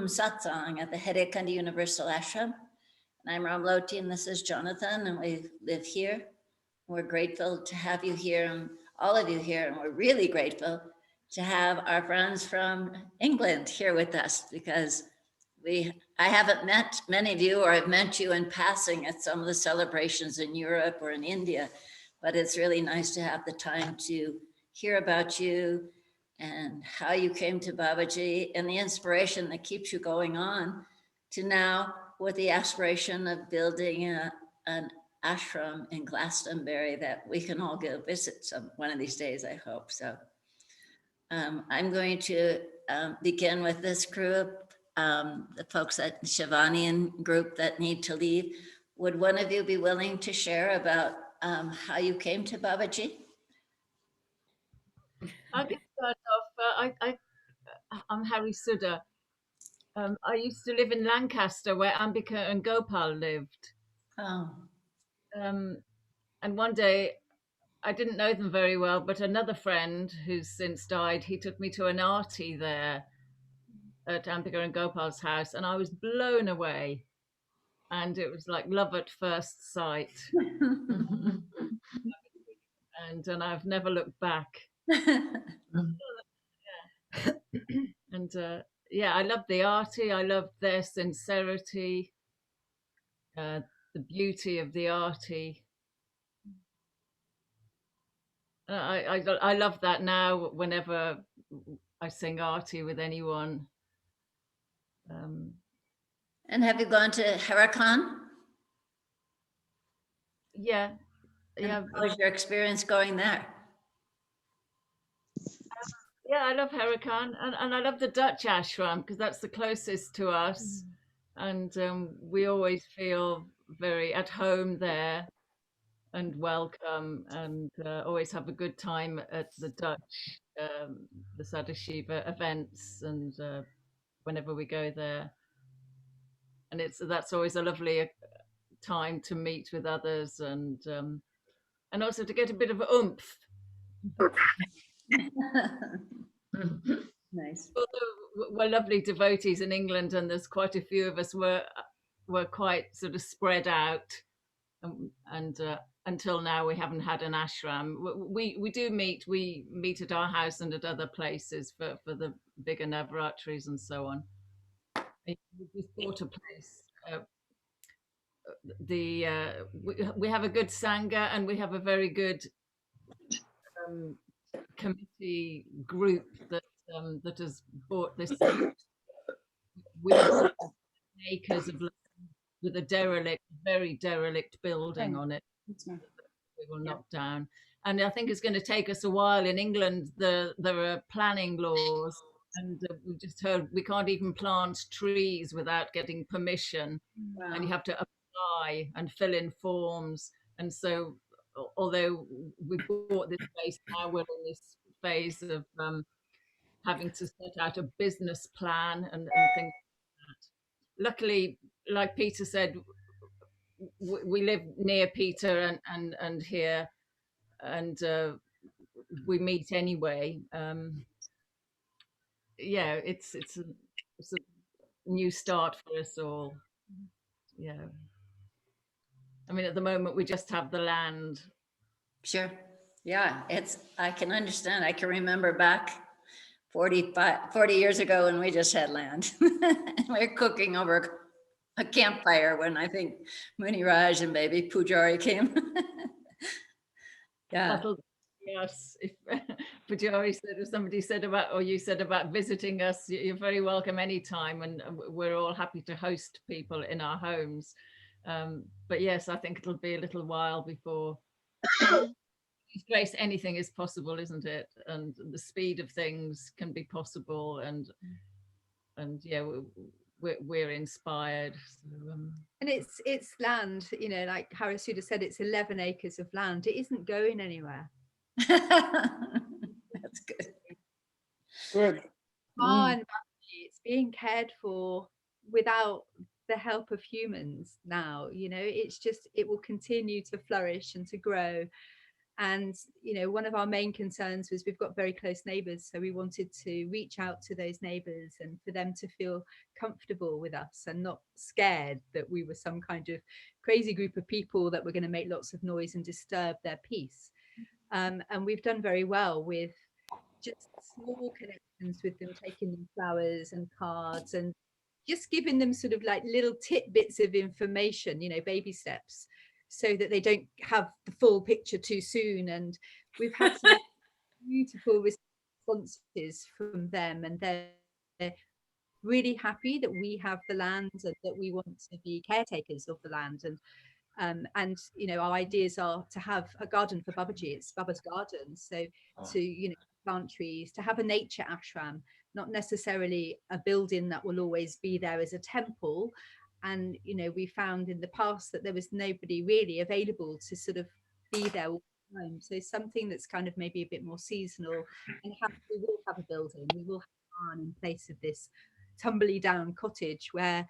Satsang at the Hare Universal Ashram. And I'm Ramloti, and this is Jonathan, and we live here. We're grateful to have you here, and all of you here, and we're really grateful to have our friends from England here with us, because I haven't met many of you, or I've met you in passing at some of the celebrations in Europe or in India, but it's really nice to have the time to hear about you and how you came to Babaji and the inspiration that keeps you going on to now with the aspiration of building an ashram in Glastonbury that we can all go visit one of these days, I hope. So I'm going to begin with this group, the folks at Shivanian group that need to leave. Would one of you be willing to share about how you came to Babaji? I can start off. I'm Harry Sudha. I used to live in Lancaster, where Ambika and Gopal lived. Oh. And one day, I didn't know them very well, but another friend who's since died, he took me to an arti there at Ambika and Gopal's house, and I was blown away. And it was like love at first sight. and I've never looked back. And yeah, I love the arty. I love their sincerity, the beauty of the arty. I love that now. Whenever I sing arty with anyone. And have you gone to Harakan? Yeah. How was your experience going there? Yeah, I love Harakan, and I love the Dutch ashram because that's the closest to us, and we always feel very at home there and welcome, and always have a good time at the Dutch, the Sadashiva events, and whenever we go there, and that's always a lovely time to meet with others, and also to get a bit of oomph. Nice. We're lovely devotees in England, and there's quite a few of us were quite sort of spread out, and until now we haven't had an ashram. We do meet. We meet at our house and at other places for the bigger navratris and so on. We just bought a place. We have a good sangha, and we have a very good committee group that has bought this. We have acres of land with a very derelict building on it. We will knock down, and I think it's going to take us a while. In England, there are planning laws, and we just heard we can't even plant trees without getting permission. Wow. And you have to apply and fill in forms. And so, although we bought this place, now we're in this phase of having to set out a business plan and things like that. Luckily, like Peter said, we live near Peter and here, and we meet anyway. Yeah, it's a new start for us all. Yeah, I mean, at the moment we just have the land. Sure. Yeah, I can understand. I can remember back 40 years ago when we just had land. We were cooking over a campfire when I think Muni Raj and baby Pujari came. Yeah. Yes, if Pujari said, or somebody said about, or you said about visiting us, you're very welcome anytime, and we're all happy to host people in our homes. But yes, I think it'll be a little while before. Grace, anything is possible, isn't it? And the speed of things can be possible, and yeah, we're inspired. So, and it's land, you know, like Harry Sudha said, it's 11 acres of land. It isn't going anywhere. That's good. Good. It's being cared for without the help of humans now, you know. It's just, it will continue to flourish and to grow, And, you know, one of our main concerns was we've got very close neighbours. So we wanted to reach out to those neighbours and for them to feel comfortable with us and not scared that we were some kind of crazy group of people that were going to make lots of noise and disturb their peace. And we've done very well with just small connections with them, taking them flowers and cards and just giving them sort of like little tidbits of information, you know, baby steps, so that they don't have the full picture too soon. And we've had some beautiful responses from them, and they're really happy that we have the land and that we want to be caretakers of the land. And you know, our ideas are to have a garden for Babaji. It's Baba's garden, so to, you know, plant trees, to have a nature ashram, not necessarily a building that will always be there as a temple. And you know, we found in the past that there was nobody really available to sort of be there all the time, so something that's kind of maybe a bit more seasonal. And we will have a building, we will have a barn in place of this tumbly down cottage where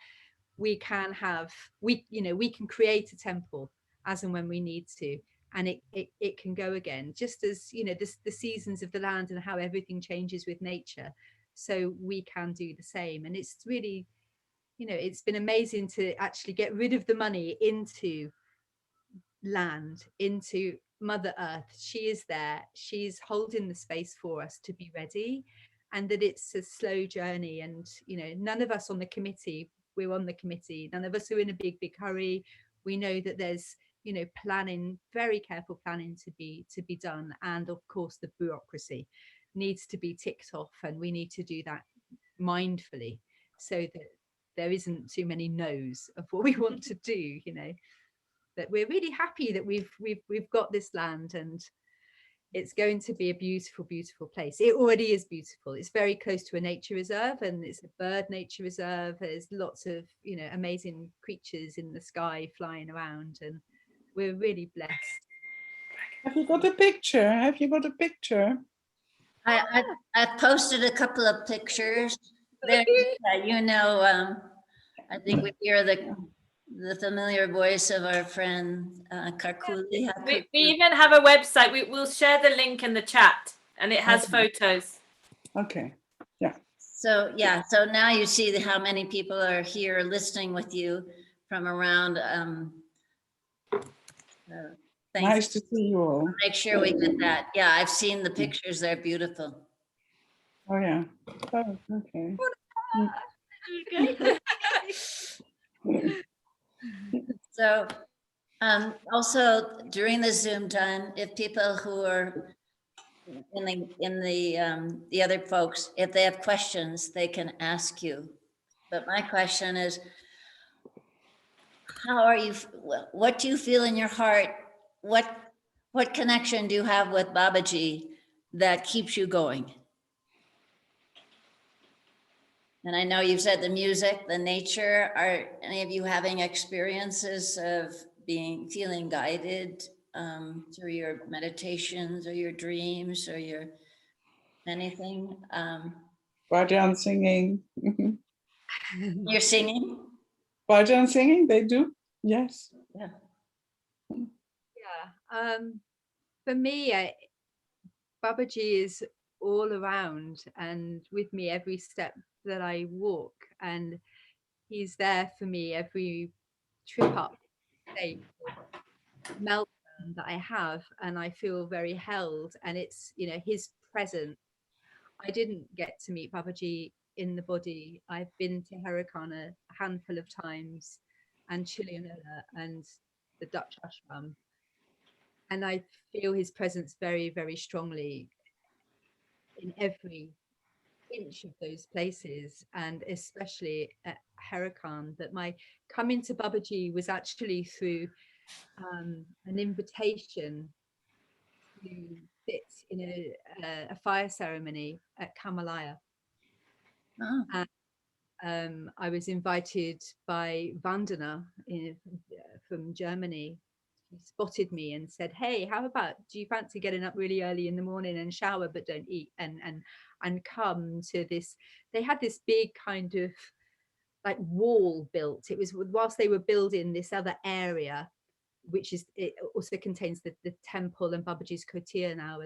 we can have, you know, we can create a temple as and when we need to, and it can go again, just as, you know, the seasons of the land and how everything changes with nature. So we can do the same. And it's really, you know, it's been amazing to actually get rid of the money into land, into Mother Earth. She is there, she's holding the space for us to be ready, and that it's a slow journey. And you know, none of us on the committee, we're on the committee, none of us are in a big hurry. We know that there's, you know, planning, very careful planning to be done, and of course the bureaucracy needs to be ticked off, and we need to do that mindfully so that there isn't too many no's of what we want to do, you know. But we're really happy that we've got this land, and it's going to be a beautiful place. It already is beautiful. It's very close to a nature reserve, and it's a bird nature reserve. There's lots of, you know, amazing creatures in the sky flying around, and we're really blessed. Have you got a picture? Have you got a picture? I've posted a couple of pictures there. You know, I think we hear the familiar voice of our friend Karkuli. We even have a website. We'll share the link in the chat, and it has photos. Okay. Yeah. So yeah, so now you see how many people are here listening with you from around. Thanks. Nice to see you all. Make sure we get that. Yeah, I've seen the pictures. They're beautiful. Oh yeah. Oh, okay. So also during the Zoom time, if people who are in the other folks, if they have questions, they can ask you. But my question is, how are you? What do you feel in your heart? What connection do you have with Babaji that keeps you going? And I know you've said the music, the nature. Are any of you having experiences of feeling guided through your meditations or your dreams or your anything? Bhajan singing. You're singing? Bhajan singing, they do. Yes. Yeah. Yeah. For me, Babaji is all around and with me every step that I walk, and he's there for me every trip up state meltdown that I have, and I feel very held. And it's, you know, his presence. I didn't get to meet Babaji in the body. I've been to Herakan a handful of times, and Chilianella and the Dutch ashram, and I feel his presence very strongly in every inch of those places, and especially at Herakan. That my coming to Babaji was actually through an invitation to sit in a fire ceremony at Kamalaya. Oh. And I was invited by Vandana from Germany. She spotted me and said, "Hey, how about, do you fancy getting up really early in the morning and shower but don't eat and come to this?" They had this big kind of like wall built. It was whilst they were building this other area, which is, it also contains the temple and Babaji's kutir now.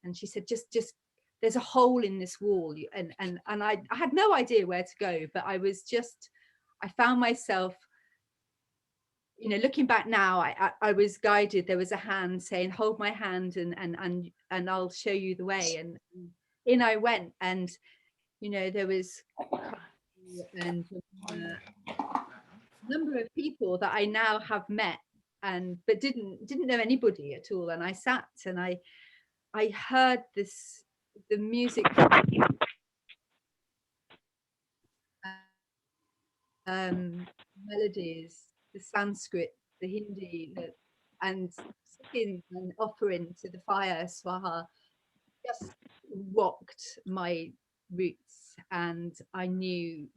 And she said, just there's a hole in this wall. And I had no idea where to go, but I found myself, you know, looking back now, I was guided. There was a hand saying, hold my hand and I'll show you the way. And in I went, and, you know, there was and a number of people that I now have met, but didn't know anybody at all. And I sat and I heard the music, melodies, the Sanskrit, the Hindi, and singing and offering to the fire, Swaha, just rocked my roots. And I knew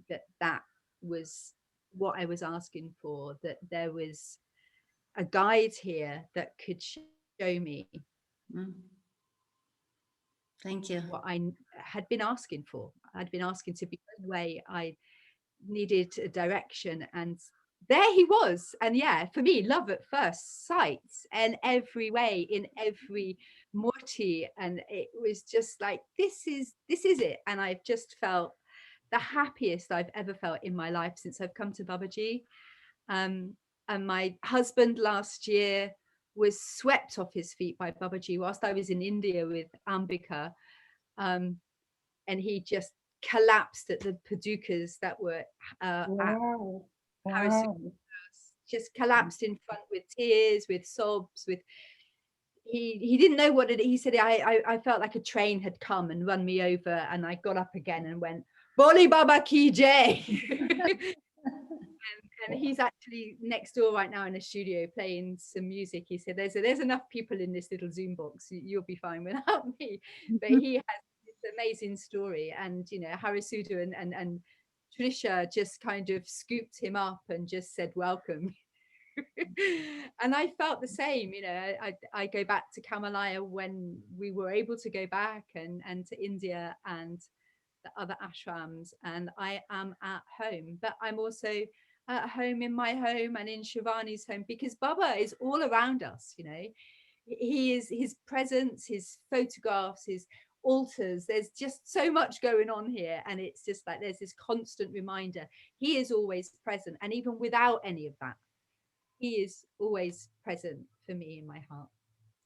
that was what I was asking for, that there was a guide here that could show me Thank you. what I had been asking for. I'd been asking to be the way I needed a direction, and there he was. And yeah, for me, love at first sight, and every way, in every murti, and it was just like, this is it. And I've just felt the happiest I've ever felt in my life since I've come to Babaji. And my husband last year was swept off his feet by Babaji whilst I was in India with Ambika, and he just collapsed at the padukas that were Wow. at Harrison. Wow. Just collapsed in front with tears, with sobs, with he didn't know what it. He said, I felt like a train had come and run me over, and I got up again and went, Boli Baba ki jai. And he's actually next door right now in a studio playing some music. He said, there's enough people in this little Zoom box, you'll be fine without me. But he has this amazing story, and you know, Harisuda and Trisha just kind of scooped him up and just said, welcome. And I felt the same, you know. I go back to Kamalaya when we were able to go back, and to India and the other ashrams, and I am at home. But I'm also at home in my home and in Shivani's home, because Baba is all around us, you know. He is, his presence, his photographs, his altars, there's just so much going on here, and it's just like there's this constant reminder he is always present. And even without any of that, he is always present for me in my heart.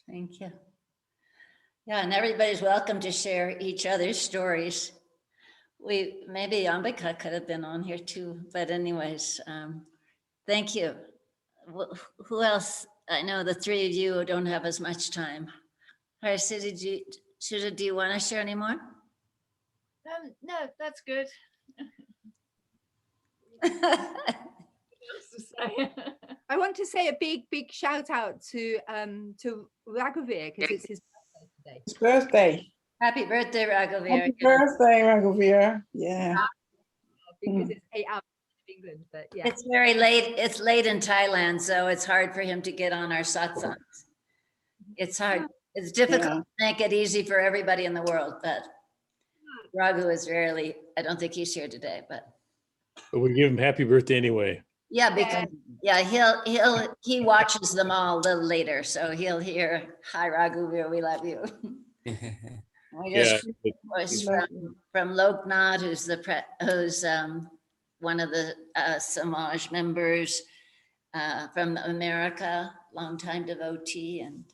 Thank you. Yeah, and everybody's welcome to share each other's stories. Maybe Ambika could have been on here too, but anyways, thank you. Who else? I know the three of you don't have as much time. All right, Sudha, do you want to share any more? No, that's good. I want to say a big shout out to Raghavir, because it's his birthday today. His birthday. Happy birthday, Raghavir. Happy birthday, Raghavir. Yeah. Because it's 8 hours in England, but yeah. It's very late. It's late in Thailand, so it's hard for him to get on our satsangs. It's hard. It's difficult to make it easy for everybody in the world, but Raghu is rarely, I don't think he's here today, but we give him happy birthday anyway. yeah, because he watches them all a little later, so he'll hear, hi Raghu, we love you. We just was from Loknath, who's one of the Samaj members from America, longtime devotee, and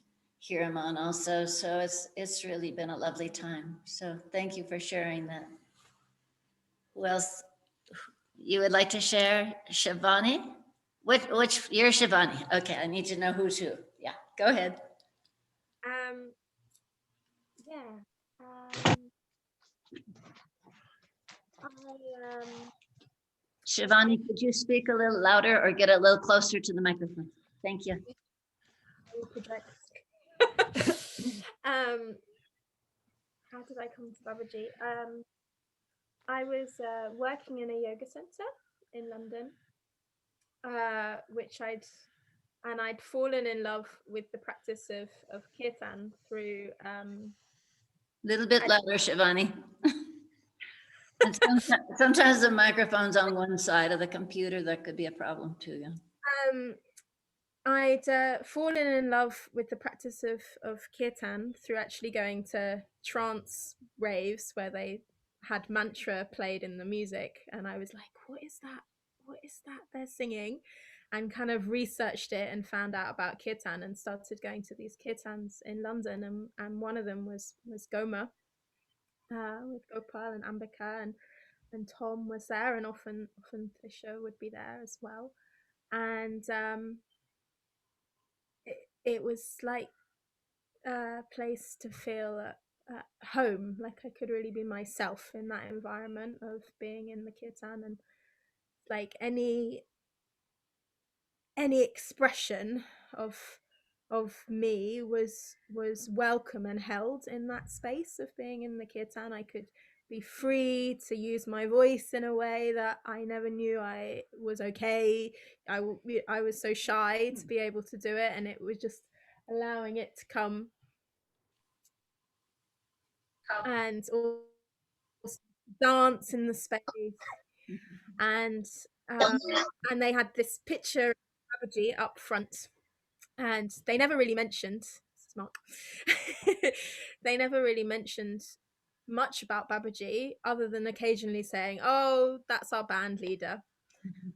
Hiraman also. So it's really been a lovely time. So thank you for sharing that. Who else you would like to share? Shivani? Which you're Shivani? Okay, I need to know who's who. Yeah, go ahead. Shivani, could you speak a little louder or get a little closer to the microphone? Thank you. How did I come to Babaji? I was working in a yoga center in London, which I'd fallen in love with the practice of kirtan through. Little bit louder, Shivani. And sometimes the microphone's on one side of the computer. That could be a problem too. Yeah. I'd fallen in love with the practice of kirtan through actually going to trance raves where they had mantra played in the music, and I was like, what is that? What is that they're singing? And kind of researched it and found out about kirtan and started going to these kirtans in London, and one of them was Goma, with Gopal and Ambika, and Tom was there, and often Trisha would be there as well. And it was like a place to feel at home, like I could really be myself in that environment of being in the kirtan, and like any expression of me was welcome and held in that space of being in the kirtan. I could be free to use my voice in a way that I never knew I was okay. I was so shy to be able to do it, and it was just allowing it to come, and also dance in the space. And and they had this picture of Babaji up front, and they never really mentioned, this is Mark, they never really mentioned much about Babaji other than occasionally saying, oh, that's our band leader.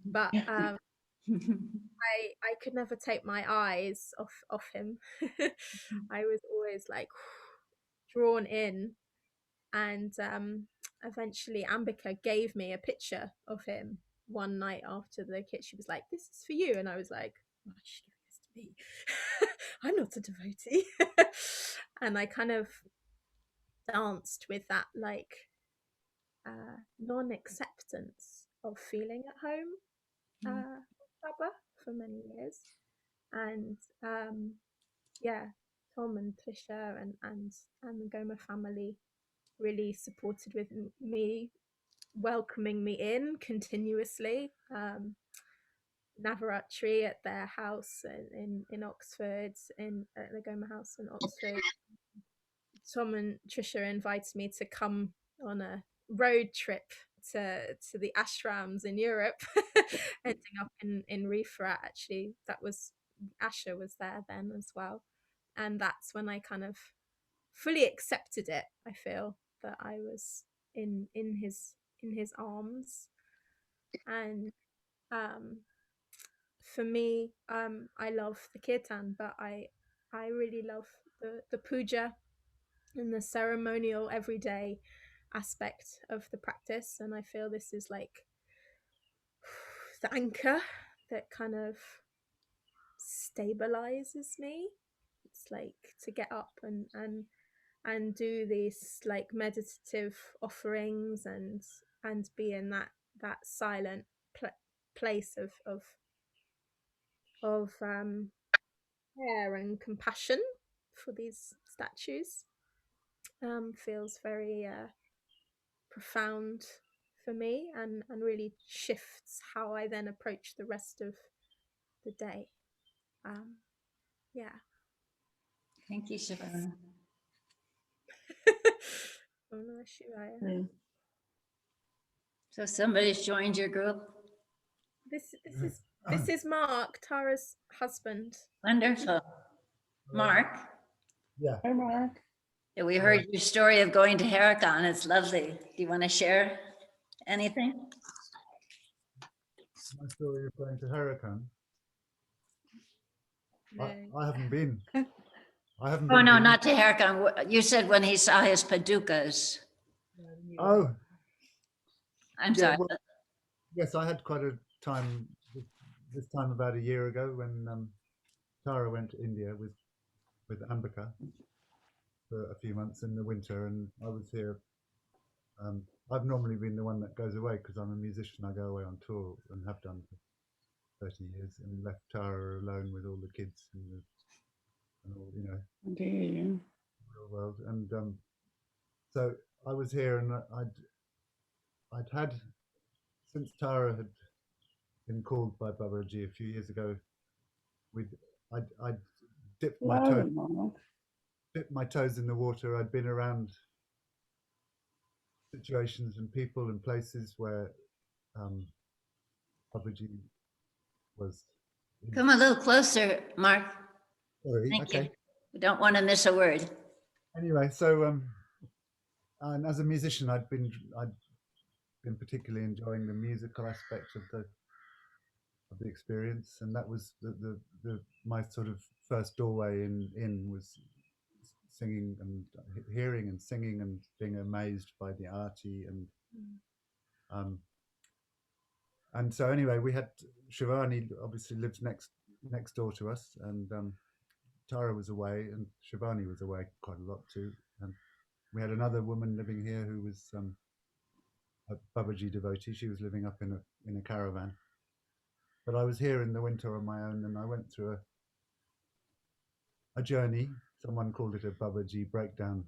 But I could never take my eyes off him. I was always like drawn in, and eventually Ambika gave me a picture of him one night after the kit. She was like, this is for you, and I was like, why is she giving this to me? I'm not a devotee. And I kind of danced with that, like non-acceptance of feeling at home, Baba, for many years. And yeah, Tom and Trisha and the Goma family really supported with me, welcoming me in continuously. Navaratri at their house in Oxford, at the Goma house in Oxford. Tom and Trisha invited me to come on a road trip to the ashrams in Europe, ending up in Refrat. Actually, that was, Asha was there then as well, and that's when I kind of fully accepted it. I feel that I was in his arms. And for me, I love the kirtan, but I really love the puja and the ceremonial everyday aspect of the practice. And I feel this is like the anchor that kind of stabilizes me. It's like to get up and do these like meditative offerings and be in that silent place of care and compassion for these statues. Feels very profound for me, and really shifts how I then approach the rest of the day. Yeah. Thank you, Shavana. Oh, no, Shivaya. Mm. So somebody's joined your group. This is Mark, Tara's husband. Wonderful. Mark, Yeah. Hi, Mark. yeah, we heard your story of going to Herakan. It's lovely. Do you want to share anything? My story of going to Huracan. No. I haven't been. I haven't Oh, been. no, not to Herakan. You said when he saw his padukas. Oh, I'm yeah. sorry. Well, yes, I had quite a time this time about a year ago when Tara went to India with Ambika for a few months in the winter, and I was here. I've normally been the one that goes away because I'm a musician. I go away on tour and have done for 30 years, and left Tara alone with all the kids and all, you know, Dear. real world. And so I was here, and I'd had, since Tara had been called by Babaji a few years ago, I'd dipped my Louder, Mark. toes in the water. I'd been around situations and people and places where Babaji was Come a little closer, Mark. Sorry. Thank Okay. you. We don't want to miss a word. Anyway, so and as a musician, I'd been particularly enjoying the musical aspect of the experience, and that was the my sort of first doorway in was singing and hearing and singing and being amazed by the arty and so anyway, we had Shivani obviously lives next door to us, and Tara was away and Shivani was away quite a lot too, and we had another woman living here who was a Babaji devotee. She was living up in a caravan, but I was here in the winter on my own, and I went through a journey. Someone called it a Babaji breakdown.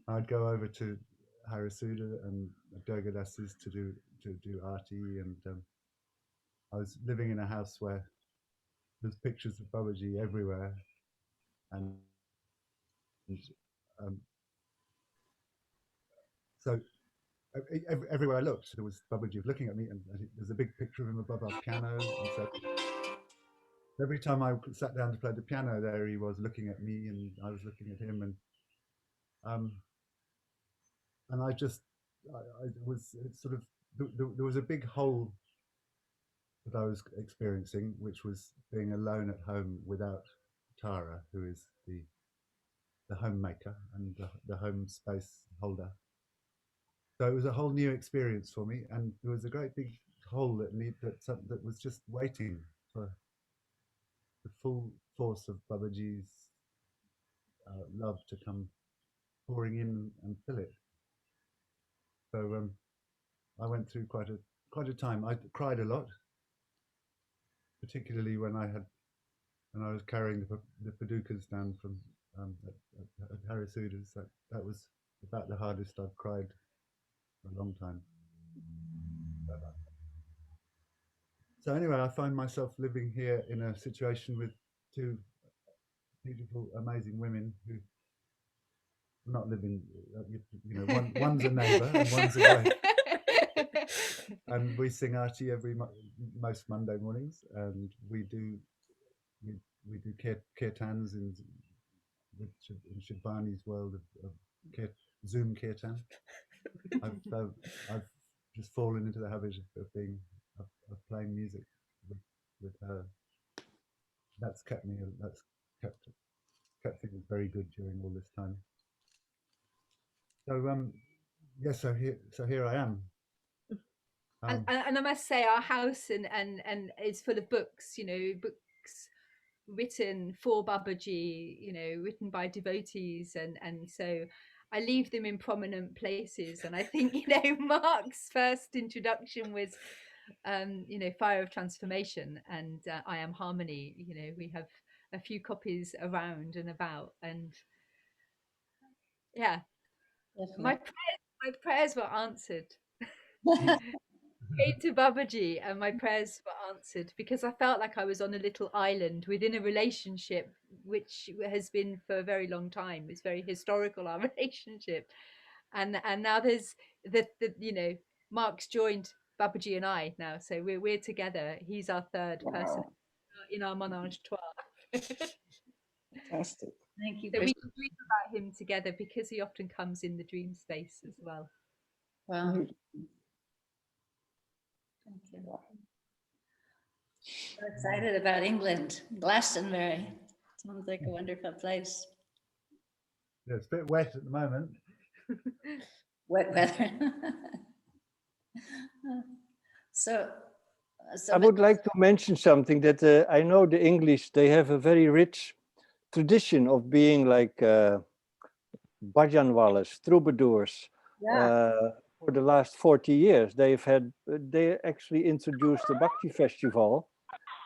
I'd go over to Harisuda and Durgadas's to do arti, and I was living in a house where there's pictures of Babaji everywhere, and so everywhere I looked, there was Babaji looking at me, and there's a big picture of him above our piano, and so every time I sat down to play the piano, there he was looking at me, and I was looking at him, and I just, I was sort of, there was a big hole that I was experiencing, which was being alone at home without Tara, who is the homemaker and the home space holder. So it was a whole new experience for me, and there was a great big hole that was just waiting for the full force of Babaji's love to come pouring in and fill it. So I went through quite a time. I cried a lot, particularly when I was carrying the padukas down from at Harisuda's. That was about the hardest I've cried for a long time. So anyway, I find myself living here in a situation with two beautiful, amazing women who are not living. One's a neighbour and one's a wife. And we sing arti most Monday mornings, and we do kirtans in Shivani's world of Zoom kirtan. I've just fallen into the habit of playing music with her. That's kept things very good during all this time. So yes, so here I am. And I must say, our house and is full of books. Books written for Babaji. Written by devotees, and so I leave them in prominent places. And I think Mark's first introduction was Fire of Transformation and I Am Harmony. We have a few copies around and about, and yeah, my prayers were answered. Came to Babaji and my prayers were answered, because I felt like I was on a little island within a relationship which has been for a very long time. It's very historical, our relationship, and now there's the Mark's joined Babaji and I now, so we're together. He's our third person in our menage a trois. Fantastic. Thank you. So we can dream about him together, because he often comes in the dream space as well. Wow. Thank you. So excited about England, Glastonbury. Sounds like a wonderful place. Yeah, it's a bit wet at the moment. Wet weather. So I would like to mention something that I know the English, they have a very rich tradition of being like bhajanwalas, troubadours. For the last 40 years, they actually introduced the Bhakti Festival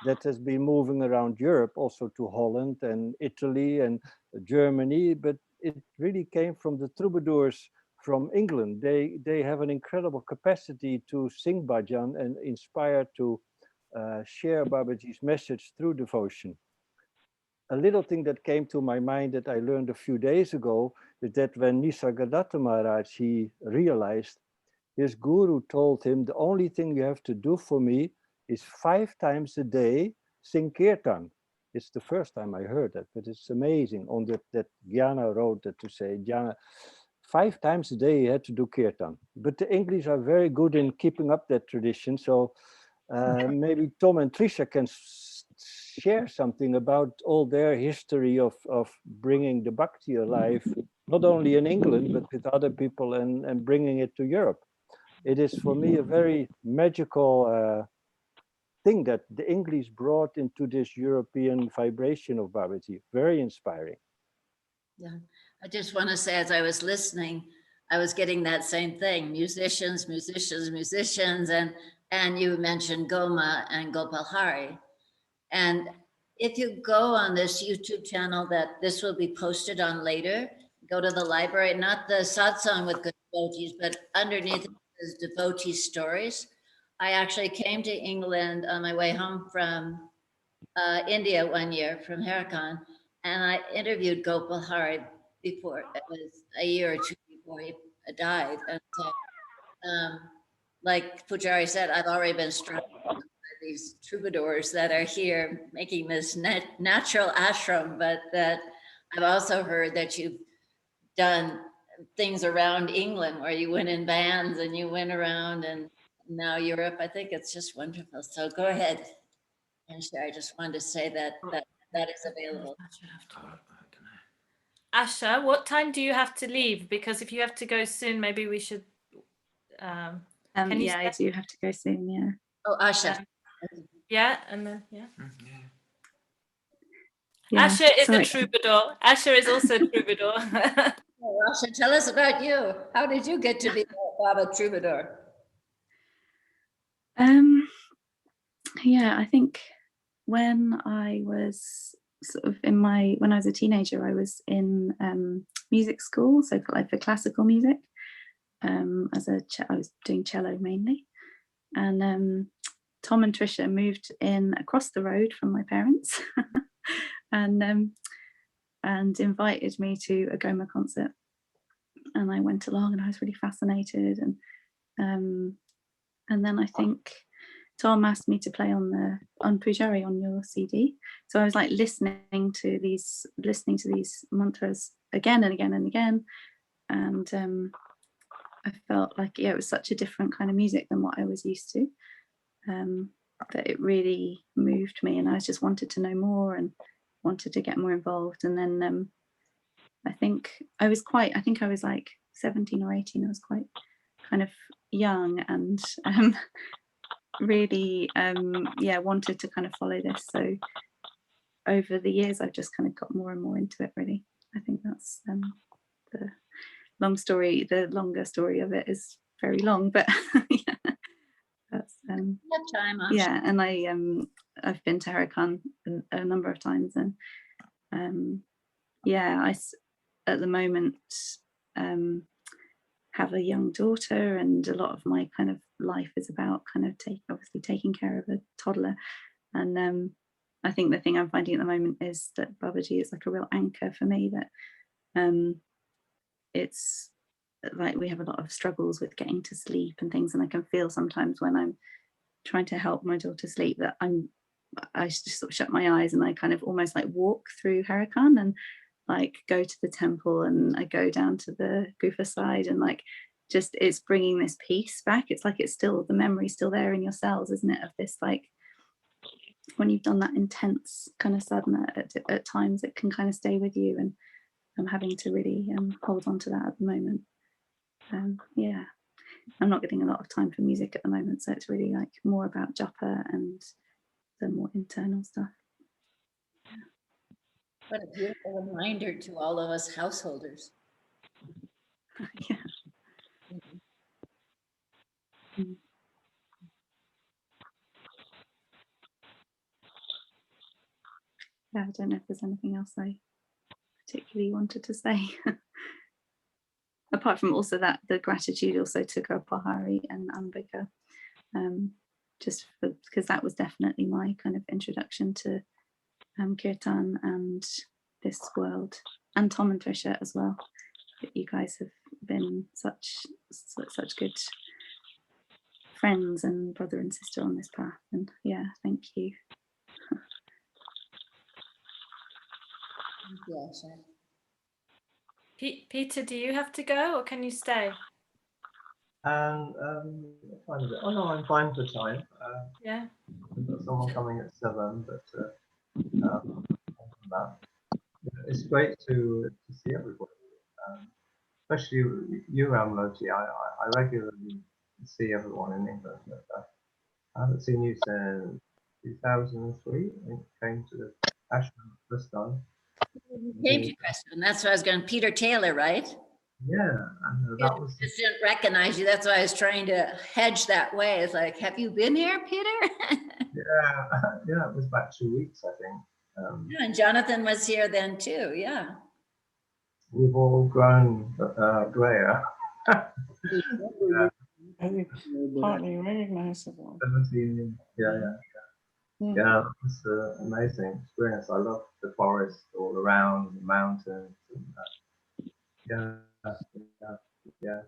that has been moving around Europe, also to Holland and Italy and Germany, but it really came from the troubadours from England. They have an incredible capacity to sing bhajan and inspire to share Babaji's message through devotion. A little thing that came to my mind that I learned a few days ago is that when Nisargadatta Maharaj, he realized his guru told him, the only thing you have to do for me is 5 times a day sing kirtan. It's the first time I heard that, but it's amazing. On that Jnana wrote that to say, Jnana, 5 times a day you had to do kirtan. But the English are very good in keeping up that tradition. So maybe Tom and Trisha can share something about all their history of bringing the bhakti alive, not only in England, but with other people and bringing it to Europe. It is for me a very magical thing that the English brought into this European vibration of bhakti. Very inspiring. Yeah, I just want to say, as I was listening, I was getting that same thing: musicians, musicians, musicians, and you mentioned Goma and Gopal Hari. And if you go on this YouTube channel that this will be posted on later, go to the library, not the satsang with good devotees, but underneath is devotee stories. I actually came to England on my way home from India one year from Harakan, and I interviewed Gopal Hari before. It was a year or two before he died. And so, like Pujari said, I've already been struck by these troubadours that are here making this natural ashram, but that I've also heard that you've done things around England where you went in bands and you went around, and now Europe. I think it's just wonderful. So go ahead and share. I just wanted to say that is available. Asha, what time do you have to leave? Because if you have to go soon, maybe we should. Can you yeah, I do have to go soon. Yeah. Oh, Asha. Yeah, and then yeah. Yeah, Asha is sorry. a troubadour. Asha is also a troubadour. Oh, Asha, tell us about you. How did you get to be Baba Troubadour? Yeah, I think when I was sort of when I was a teenager, I was in music school, so for classical music. I was doing cello mainly, and Tom and Trisha moved in across the road from my parents, and invited me to a Goma concert, and I went along, and I was really fascinated, and then I think Tom asked me to play on Pujari on your CD. So I was like listening to these mantras again and again and again. And I felt like, yeah, it was such a different kind of music than what I was used to. That it really moved me, and I just wanted to know more and wanted to get more involved. And then I think I was like 17 or 18. I was quite kind of young and really wanted to kind of follow this. So over the years I've just kind of got more and more into it, really. I think that's the longer story of it is very long, but yeah, that's yeah. And I've been to Harakan a number of times, and yeah, at the moment have a young daughter, and a lot of my kind of life is about kind of taking care of a toddler. And I think the thing I'm finding at the moment is that Babaji is like a real anchor for me, that it's like we have a lot of struggles with getting to sleep and things, and I can feel sometimes when I'm trying to help my daughter sleep that I just sort of shut my eyes and I kind of almost like walk through Harakan and like go to the temple, and I go down to the Gufa side, and like just it's bringing this peace back. It's like it's still, the memory's still there in your cells, isn't it, of this, like when you've done that intense kind of sadhana at times, it can kind of stay with you, and I'm having to really hold on to that at the moment. Yeah, I'm not getting a lot of time for music at the moment, so it's really like more about japa and the more internal stuff. What a beautiful reminder to all of us householders. Yeah. Mm. Yeah, I don't know if there's anything else I particularly wanted to say. Apart from also that the gratitude also to Gopal Hari and Ambika, just because that was definitely my kind of introduction to kirtan and this world, and Tom and Trisha as well. You guys have been such good friends and brother and sister on this path. And yeah, thank you. Yeah, sure. Peter, do you have to go or can you stay? And what time is it? Oh no, I'm fine for time. Yeah. We've got someone coming at 7, but it's great to see everybody, especially you, Ramloti. I regularly see everyone in England. But, I haven't seen you since 2003. I think came to the ashram first time. Came to Crestwood. That's why I was going. Peter Taylor, right? Yeah, and that was. Just didn't recognize you. That's why I was trying to hedge that way. It's like, have you been here, Peter? Yeah, it was about 2 weeks, I think. Yeah, and Jonathan was here then too. Yeah. We've all grown grayer. I think partly recognizable. 17, yeah. Yeah, it was an amazing experience. I love the forest all around, the mountains. And, yeah.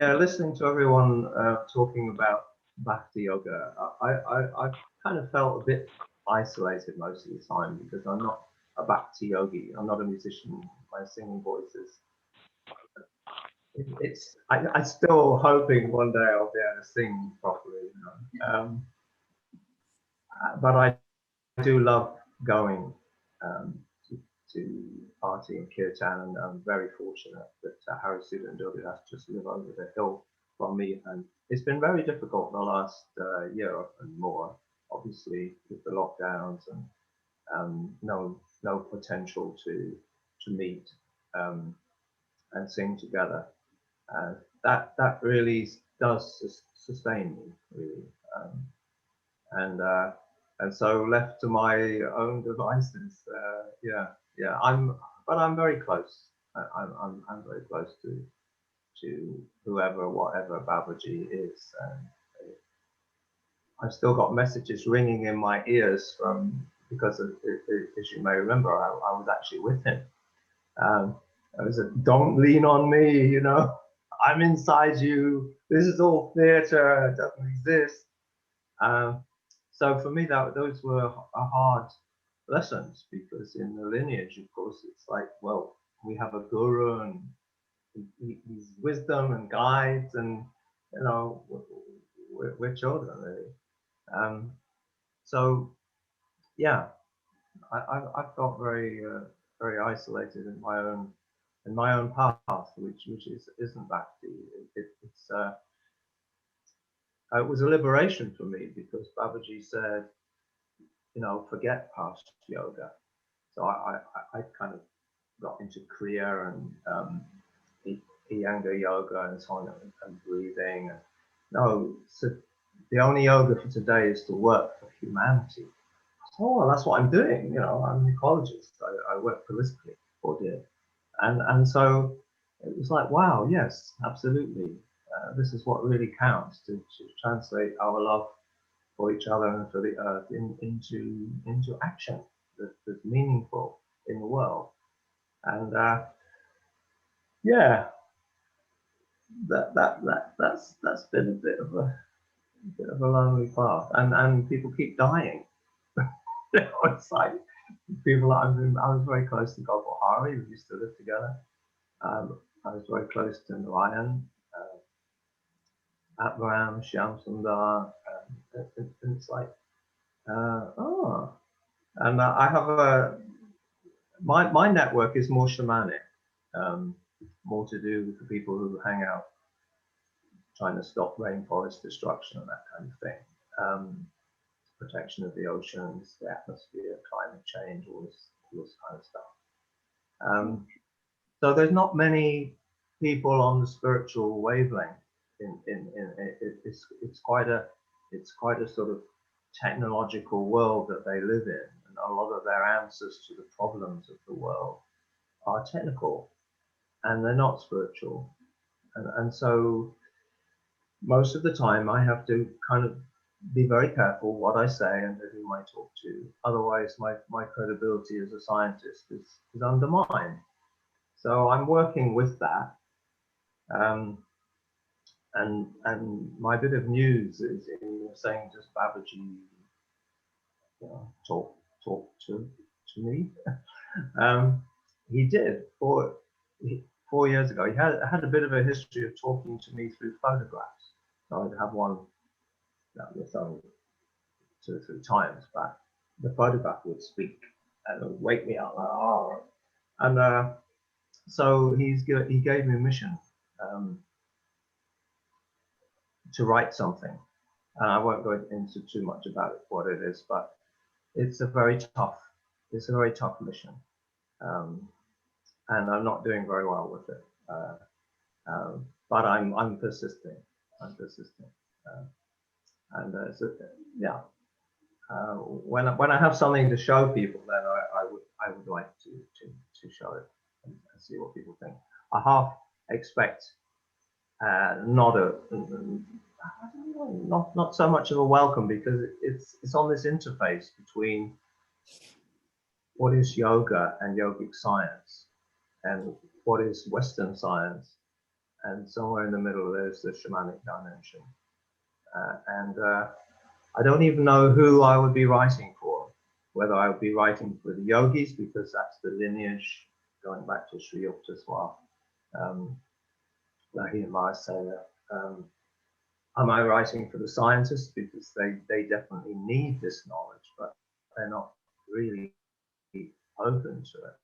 Listening to everyone talking about Bhakti yoga, I kind of felt a bit isolated most of the time because I'm not a Bhakti yogi. I'm not a musician. My singing voice is. I'm still hoping one day I'll be able to sing properly. You know? But I do love going to party in Kirtan, and I'm very fortunate that Harry Sudha and Devotees just live over the hill from me, and it's been very difficult the last year and more, obviously with the lockdowns and no potential to meet and sing together. That really does sustain me, really. And so left to my own devices, I'm very close. I'm very close to whoever, whatever Babaji is. And I've still got messages ringing in my ears because as you may remember, I was actually with him. I was like, don't lean on me, you know. I'm inside you. This is all theater. It doesn't exist. So for me, those were hard lessons because in the lineage, of course, it's like, well, we have a guru and he's wisdom and guides, and you know, we're children really. So yeah, I felt very very isolated in my own path, which isn't bhakti. It was a liberation for me because Babaji said, you know, forget past yoga. So I kind of got into Kriya and Iyengar yoga and so on, and breathing. No, so the only yoga for today is to work for humanity. Oh, well, that's what I'm doing. You know, I'm an ecologist. I work politically, or did. And so it was like, wow, yes, absolutely. This is what really counts, to translate our love for each other and for the earth into action that's meaningful in the world. And yeah, that's been a bit of a lonely path, and people keep dying. You know, it's like people I was very close to Gopal Hari. We used to live together. I was very close to Narayan, Atmaram, Shyam Sundar, and it's like, and I have my network is more shamanic, more to do with the people who hang out trying to stop rainforest destruction and that kind of thing. Protection of the oceans, the atmosphere, climate change, all this kind of stuff. So there's not many people on the spiritual wavelength. It's quite a sort of technological world that they live in, and a lot of their answers to the problems of the world are technical, and they're not spiritual, and so most of the time I have to kind of be very careful what I say and whom I talk to. Otherwise, my credibility as a scientist is undermined. So I'm working with that. And my bit of news is in saying just Babaji, talk to me. He did 4 years ago. He had a bit of a history of talking to me through photographs. So I'd have one that was only 2 or 3 times, but the photograph would speak and it would wake me up. Like, oh. And so he gave me a mission to write something. And I won't go into too much about it, what it is, but it's a very tough mission. And I'm not doing very well with it. But I'm persisting. So yeah. When I have something to show people, then I would like to show it and see what people think. I half expect not so much of a welcome, because it's on this interface between what is yoga and yogic science and what is Western science, and somewhere in the middle there's the shamanic dimension. I don't even know who I would be writing for, whether I would be writing for the yogis, because that's the lineage going back to Sri Yukteswar, Lahi and Mahasaya. Am I writing for the scientists, because they definitely need this knowledge, but they're not really open to it.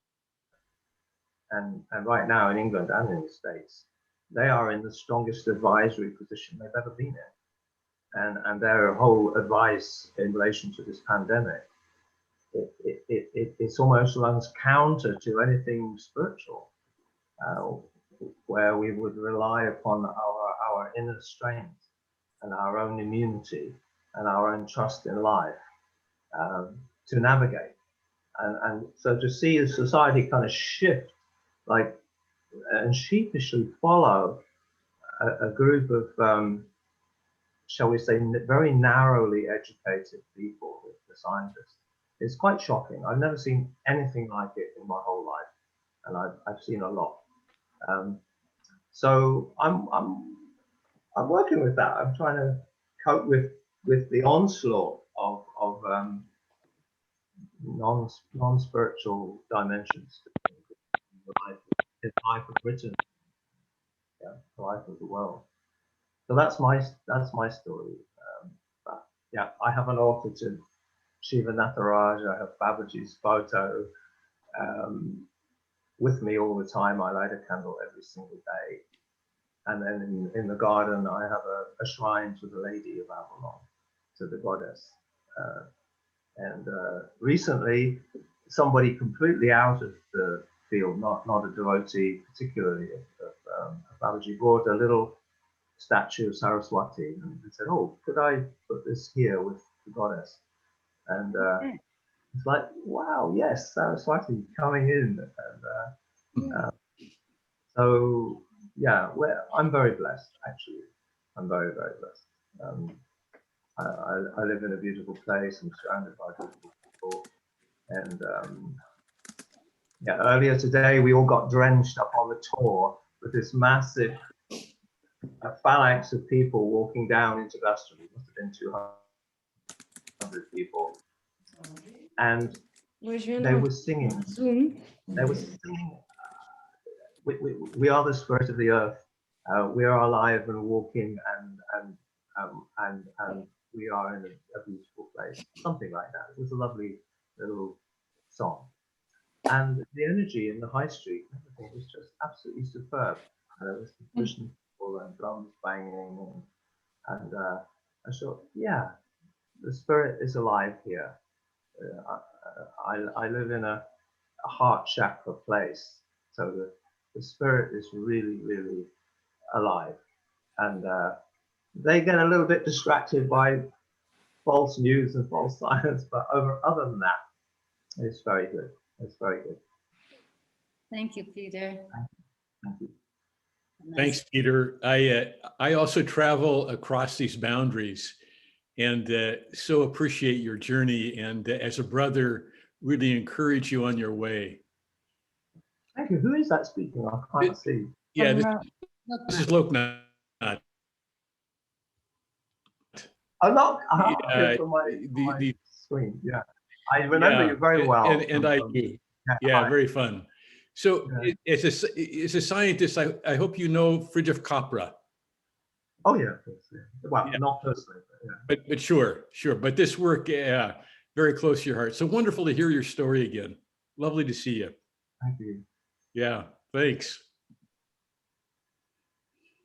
And right now in England and in the States, they are in the strongest advisory position they've ever been in. And their whole advice in relation to this pandemic, it almost runs counter to anything spiritual, where we would rely upon our inner strength and our own immunity and our own trust in life to navigate. And so to see a society kind of shift, like, and sheepishly follow a group of, shall we say, very narrowly educated people, the scientists, it's quite shocking. I've never seen anything like it in my whole life, and I've seen a lot. So I'm working with that. I'm trying to cope with the onslaught of non-spiritual dimensions in life of Britain, the life of the world. So that's my story. But yeah, I have an altar to Shiva Natharaj. I have Babaji's photo with me all the time. I light a candle every single day. And then in the garden, I have a shrine to the Lady of Avalon, to the goddess. And recently, somebody completely out of the field, not a devotee particularly of Babaji, brought a little statue of Saraswati and said, "Oh, could I put this here with the goddess?" And it's like, wow, yes, Saraswati coming in. And so yeah, I'm very blessed, actually. I'm very, very blessed. I live in a beautiful place. I'm surrounded by beautiful people. And yeah, earlier today, we all got drenched up on the tour with this massive phalanx of people walking down into Glastonbury. It must have been 200 people. And they were singing. They were singing, we are the spirit of the earth. We are alive and walking, and we are in a beautiful place. Something like that. It was a lovely little song. And the energy in the high street, everything was just absolutely superb. There was Christian people and drums banging, and I thought, yeah, the spirit is alive here. I live in a heart chakra place, so the spirit is really, really alive. And they get a little bit distracted by false news and false science, but other than that, it's very good. It's very good. Thank you, Peter. Thank you. Thanks, Peter. I also travel across these boundaries, and so appreciate your journey, and as a brother, really encourage you on your way. Thank you. Who is that speaking? I can't see. Yeah, this is Loknath. I'm not uh, from my the screen. Yeah, I remember you very well. and I yeah, very fun. So Yeah. as a scientist, I hope you know Fridtjof Capra. Oh yeah, of course. Yeah. Well, Yeah. not personally, but yeah. But sure. But this work, very close to your heart. So wonderful to hear your story again. Lovely to see you. Thank you. Yeah, thanks.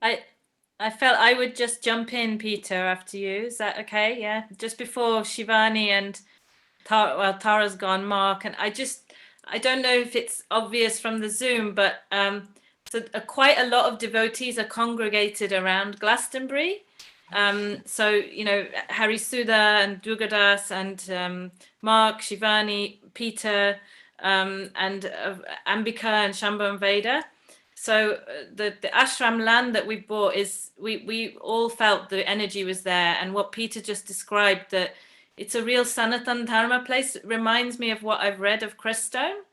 I felt I would just jump in, Peter, after you. Is that okay? Yeah. Just before Shivani and Tara's gone, Mark, and I don't know if it's obvious from the Zoom, but so quite a lot of devotees are congregated around Glastonbury. So, you know, Hari Sudha and Durgadas and Mark, Shivani, Peter, and Ambika and Shambhu and Veda. So the ashram land that we bought is, we all felt the energy was there. And what Peter just described, that it's a real Sanatan Dharma place. It reminds me of what I've read of Crestone,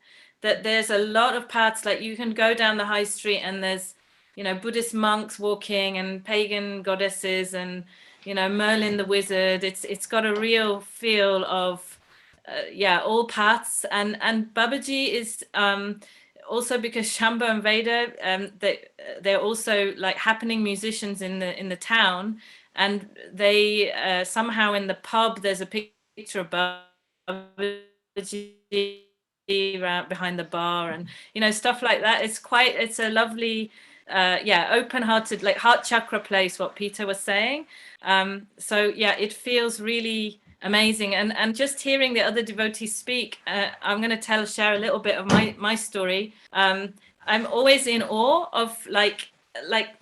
that there's a lot of paths, like you can go down the high street and there's, you know, Buddhist monks walking and pagan goddesses and, you know, Merlin the wizard. It's got a real feel of, all paths. And Babaji is also, because Shambhu and Veda, they're also like happening musicians in the town, and they somehow in the pub there's a picture of Babaji behind the bar, and you know, stuff like that. It's a lovely open-hearted, like heart chakra place, what Peter was saying. So yeah, it feels really amazing. And just hearing the other devotees speak, I'm going to share a little bit of my story. I'm always in awe of, like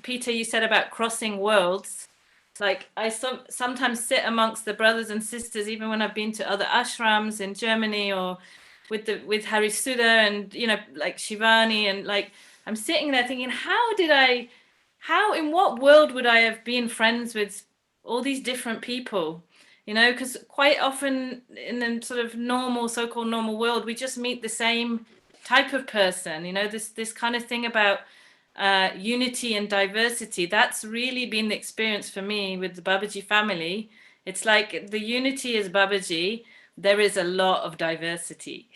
Peter, you said about crossing worlds. Like I sometimes sit amongst the brothers and sisters, even when I've been to other ashrams in Germany or with Hari Sudha and, you know, like Shivani, and like I'm sitting there thinking, how in what world would I have been friends with all these different people? You know, because quite often in the sort of normal, so-called normal world, we just meet the same type of person. You know, this kind of thing about unity and diversity. That's really been the experience for me with the Babaji family. It's like the unity is Babaji. There is a lot of diversity,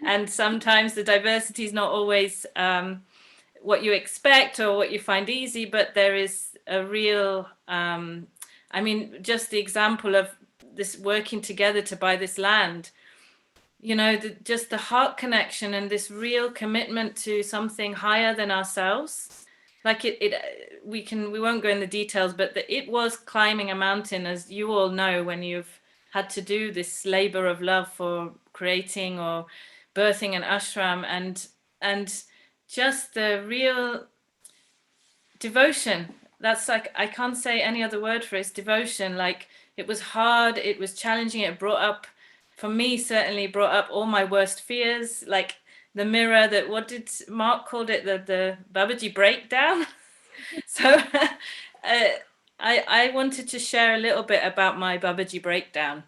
and sometimes the diversity is not always what you expect or what you find easy, but there is a real I mean, just the example of this working together to buy this land, you know, just the heart connection and this real commitment to something higher than ourselves. Like we won't go in the details, but it was climbing a mountain, as you all know, when you've had to do this labor of love for creating or birthing an ashram, and just the real devotion. That's like, I can't say any other word for it. It's devotion. Like, it was hard, it was challenging, it brought up, for me certainly, brought up all my worst fears, like the mirror, that, what did Mark called it, the Babaji breakdown. So I wanted to share a little bit about my Babaji breakdown.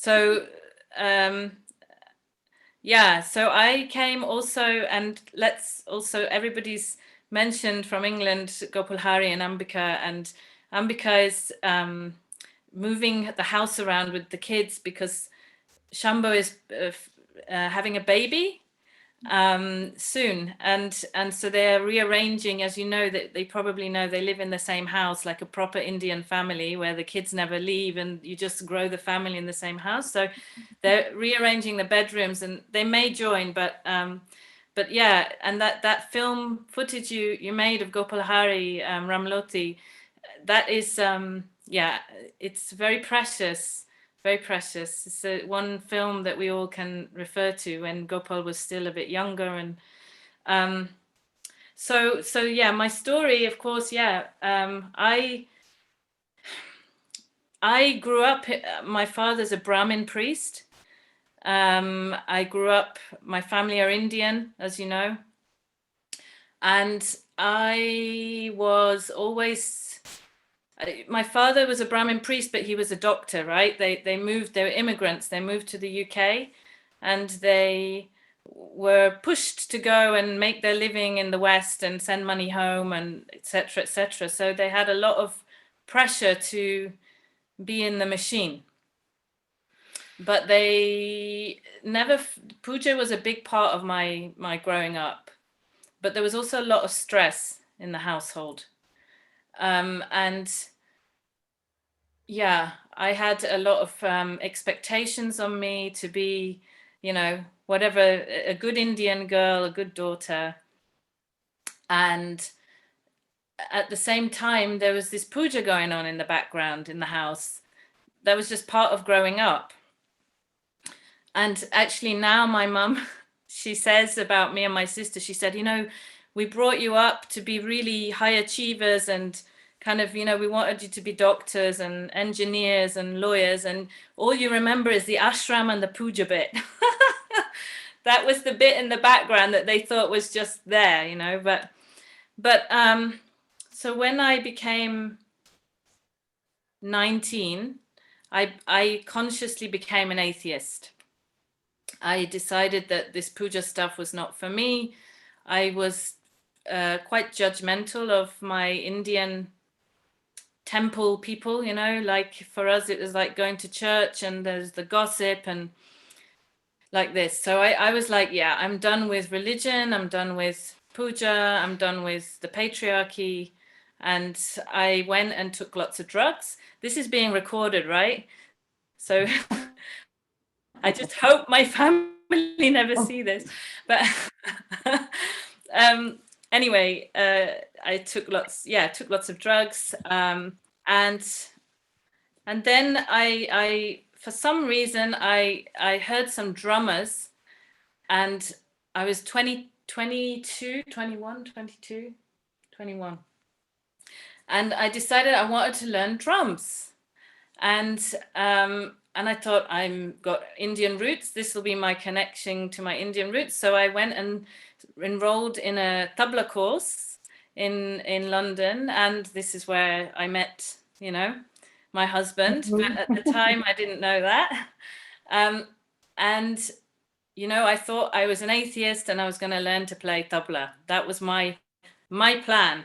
So I came also, and let's also, everybody's mentioned from England, Gopal Hari and Ambika is moving the house around with the kids because Shambhu is having a baby soon, and so they're rearranging, as you know, that they probably know, they live in the same house like a proper Indian family where the kids never leave and you just grow the family in the same house. So they're rearranging the bedrooms, and they may join, but yeah. And that film footage you made of Gopal Hari, Ramloti, that is it's very precious. Very precious. It's one film that we all can refer to when Gopal was still a bit younger. And so my story, of course, I grew up, my father's a Brahmin priest. I grew up, my family are Indian, as you know. And I was always, my father was a Brahmin priest, but he was a doctor, right? They moved, they were immigrants, they moved to the UK, and they were pushed to go and make their living in the West and send money home, and etc. So they had a lot of pressure to be in the machine. But they never, puja was a big part of my growing up, but there was also a lot of stress in the household. And yeah, I had a lot of expectations on me to be, you know, whatever, a good Indian girl, a good daughter. And at the same time, there was this puja going on in the background in the house. That was just part of growing up. And actually now my mum, she says about me and my sister, she said, you know, we brought you up to be really high achievers and kind of, you know, we wanted you to be doctors and engineers and lawyers, and all you remember is the ashram and the puja bit. That was the bit in the background that they thought was just there, you know. But so when I became 19, I consciously became an atheist. I decided that this puja stuff was not for me. I was quite judgmental of my Indian temple people, you know, like for us it was like going to church and there's the gossip and like this. So I was like, yeah, I'm done with religion, I'm done with puja, I'm done with the patriarchy. And I went and took lots of drugs. This is being recorded, right? So I just hope my family never see this. But anyway, I took lots of drugs. And then I for some reason, I heard some drummers, and I was 22, 21, 22, 21. And I decided I wanted to learn drums. And I thought, I'm got Indian roots. This will be my connection to my Indian roots. So I went and enrolled in a tabla course in London. And this is where I met, you know, my husband. But at the time, I didn't know that. And, you know, I thought I was an atheist and I was going to learn to play tabla. That was my plan.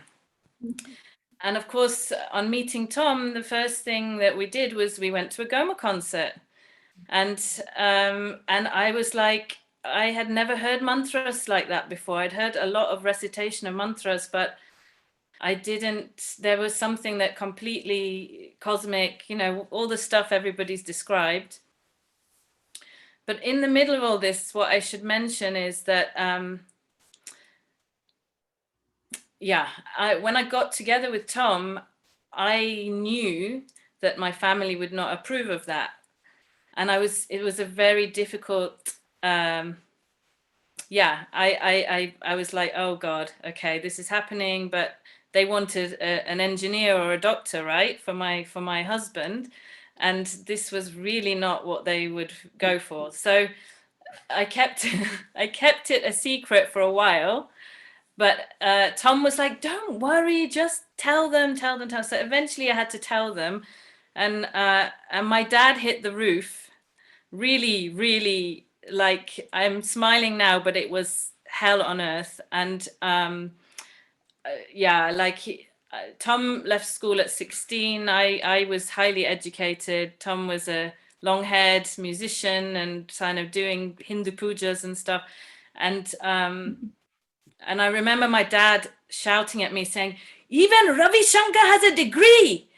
And of course, on meeting Tom, the first thing that we did was we went to a Goma concert. And I was like, I had never heard mantras like that before. I'd heard a lot of recitation of mantras, but I didn't, there was something that completely cosmic, you know, all the stuff everybody's described. But in the middle of all this, what I should mention is that, when I got together with Tom, I knew that my family would not approve of that. And it was a very difficult, I was like, oh God, okay, this is happening. But they wanted an engineer or a doctor, right, for my husband. And this was really not what they would go for. So I kept it a secret for a while. But Tom was like, don't worry, just tell them. So eventually I had to tell them. And my dad hit the roof. Really, really, like, I'm smiling now, but it was hell on earth. And Tom left school at 16. I was highly educated. Tom was a long-haired musician and kind of doing Hindu pujas and stuff. And I remember my dad shouting at me saying, even Ravi Shankar has a degree,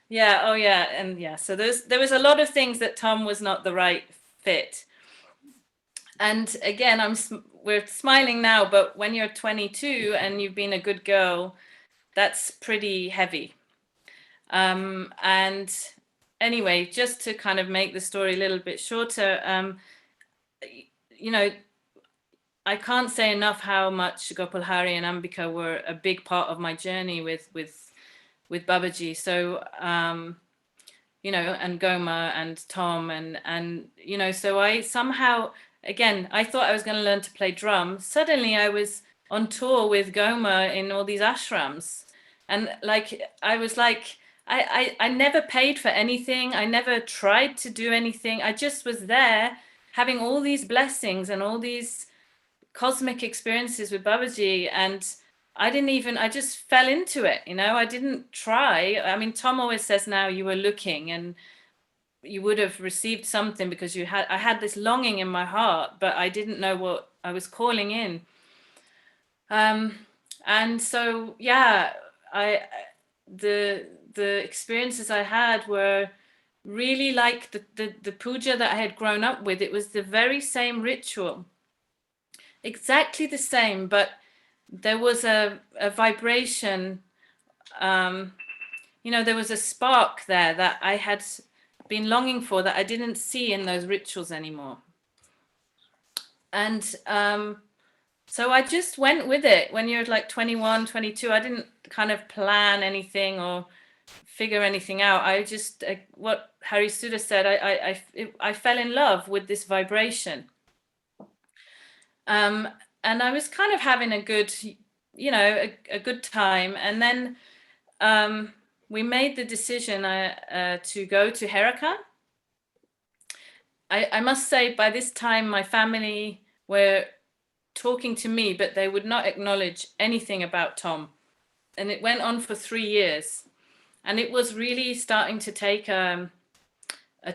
yeah, oh yeah. And yeah, so there was a lot of things that Tom was not the right fit. And again, we're smiling now, but when you're 22 and you've been a good girl, that's pretty heavy. And anyway, just to kind of make the story a little bit shorter, I can't say enough how much Gopal Hari and Ambika were a big part of my journey with Babaji. So, and Goma and Tom and so I somehow, again, I thought I was going to learn to play drum. Suddenly I was on tour with Goma in all these ashrams. And I was like, I never paid for anything. I never tried to do anything. I just was there having all these blessings and all these cosmic experiences with Babaji. And I just fell into it, you know. I didn't try. I mean, Tom always says now you were looking and you would have received something because I had this longing in my heart, but I didn't know what I was calling in. And so, yeah, the experiences I had were really like the puja that I had grown up with. It was the very same ritual, exactly the same, but there was a vibration, you know, there was a spark there that I had been longing for that I didn't see in those rituals anymore. And so I just went with it. When you're like 21, 22, I didn't kind of plan anything or figure anything out. I just, what Hari Sudha said, I fell in love with this vibration. And I was kind of having a good, you know, a good time. And then we made the decision to go to Herakan. I must say, by this time, my family were talking to me, but they would not acknowledge anything about Tom. And it went on for 3 years. And it was really starting to take a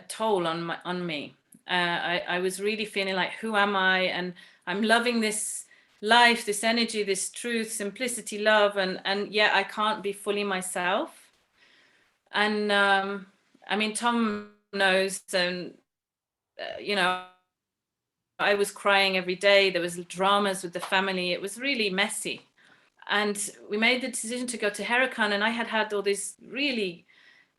toll on me. I was really feeling like, who am I? And I'm loving this life, this energy, this truth, simplicity, love, and yet I can't be fully myself. And I mean, Tom knows, and you know, I was crying every day. There was dramas with the family. It was really messy. And we made the decision to go to Herakan, and I had all these really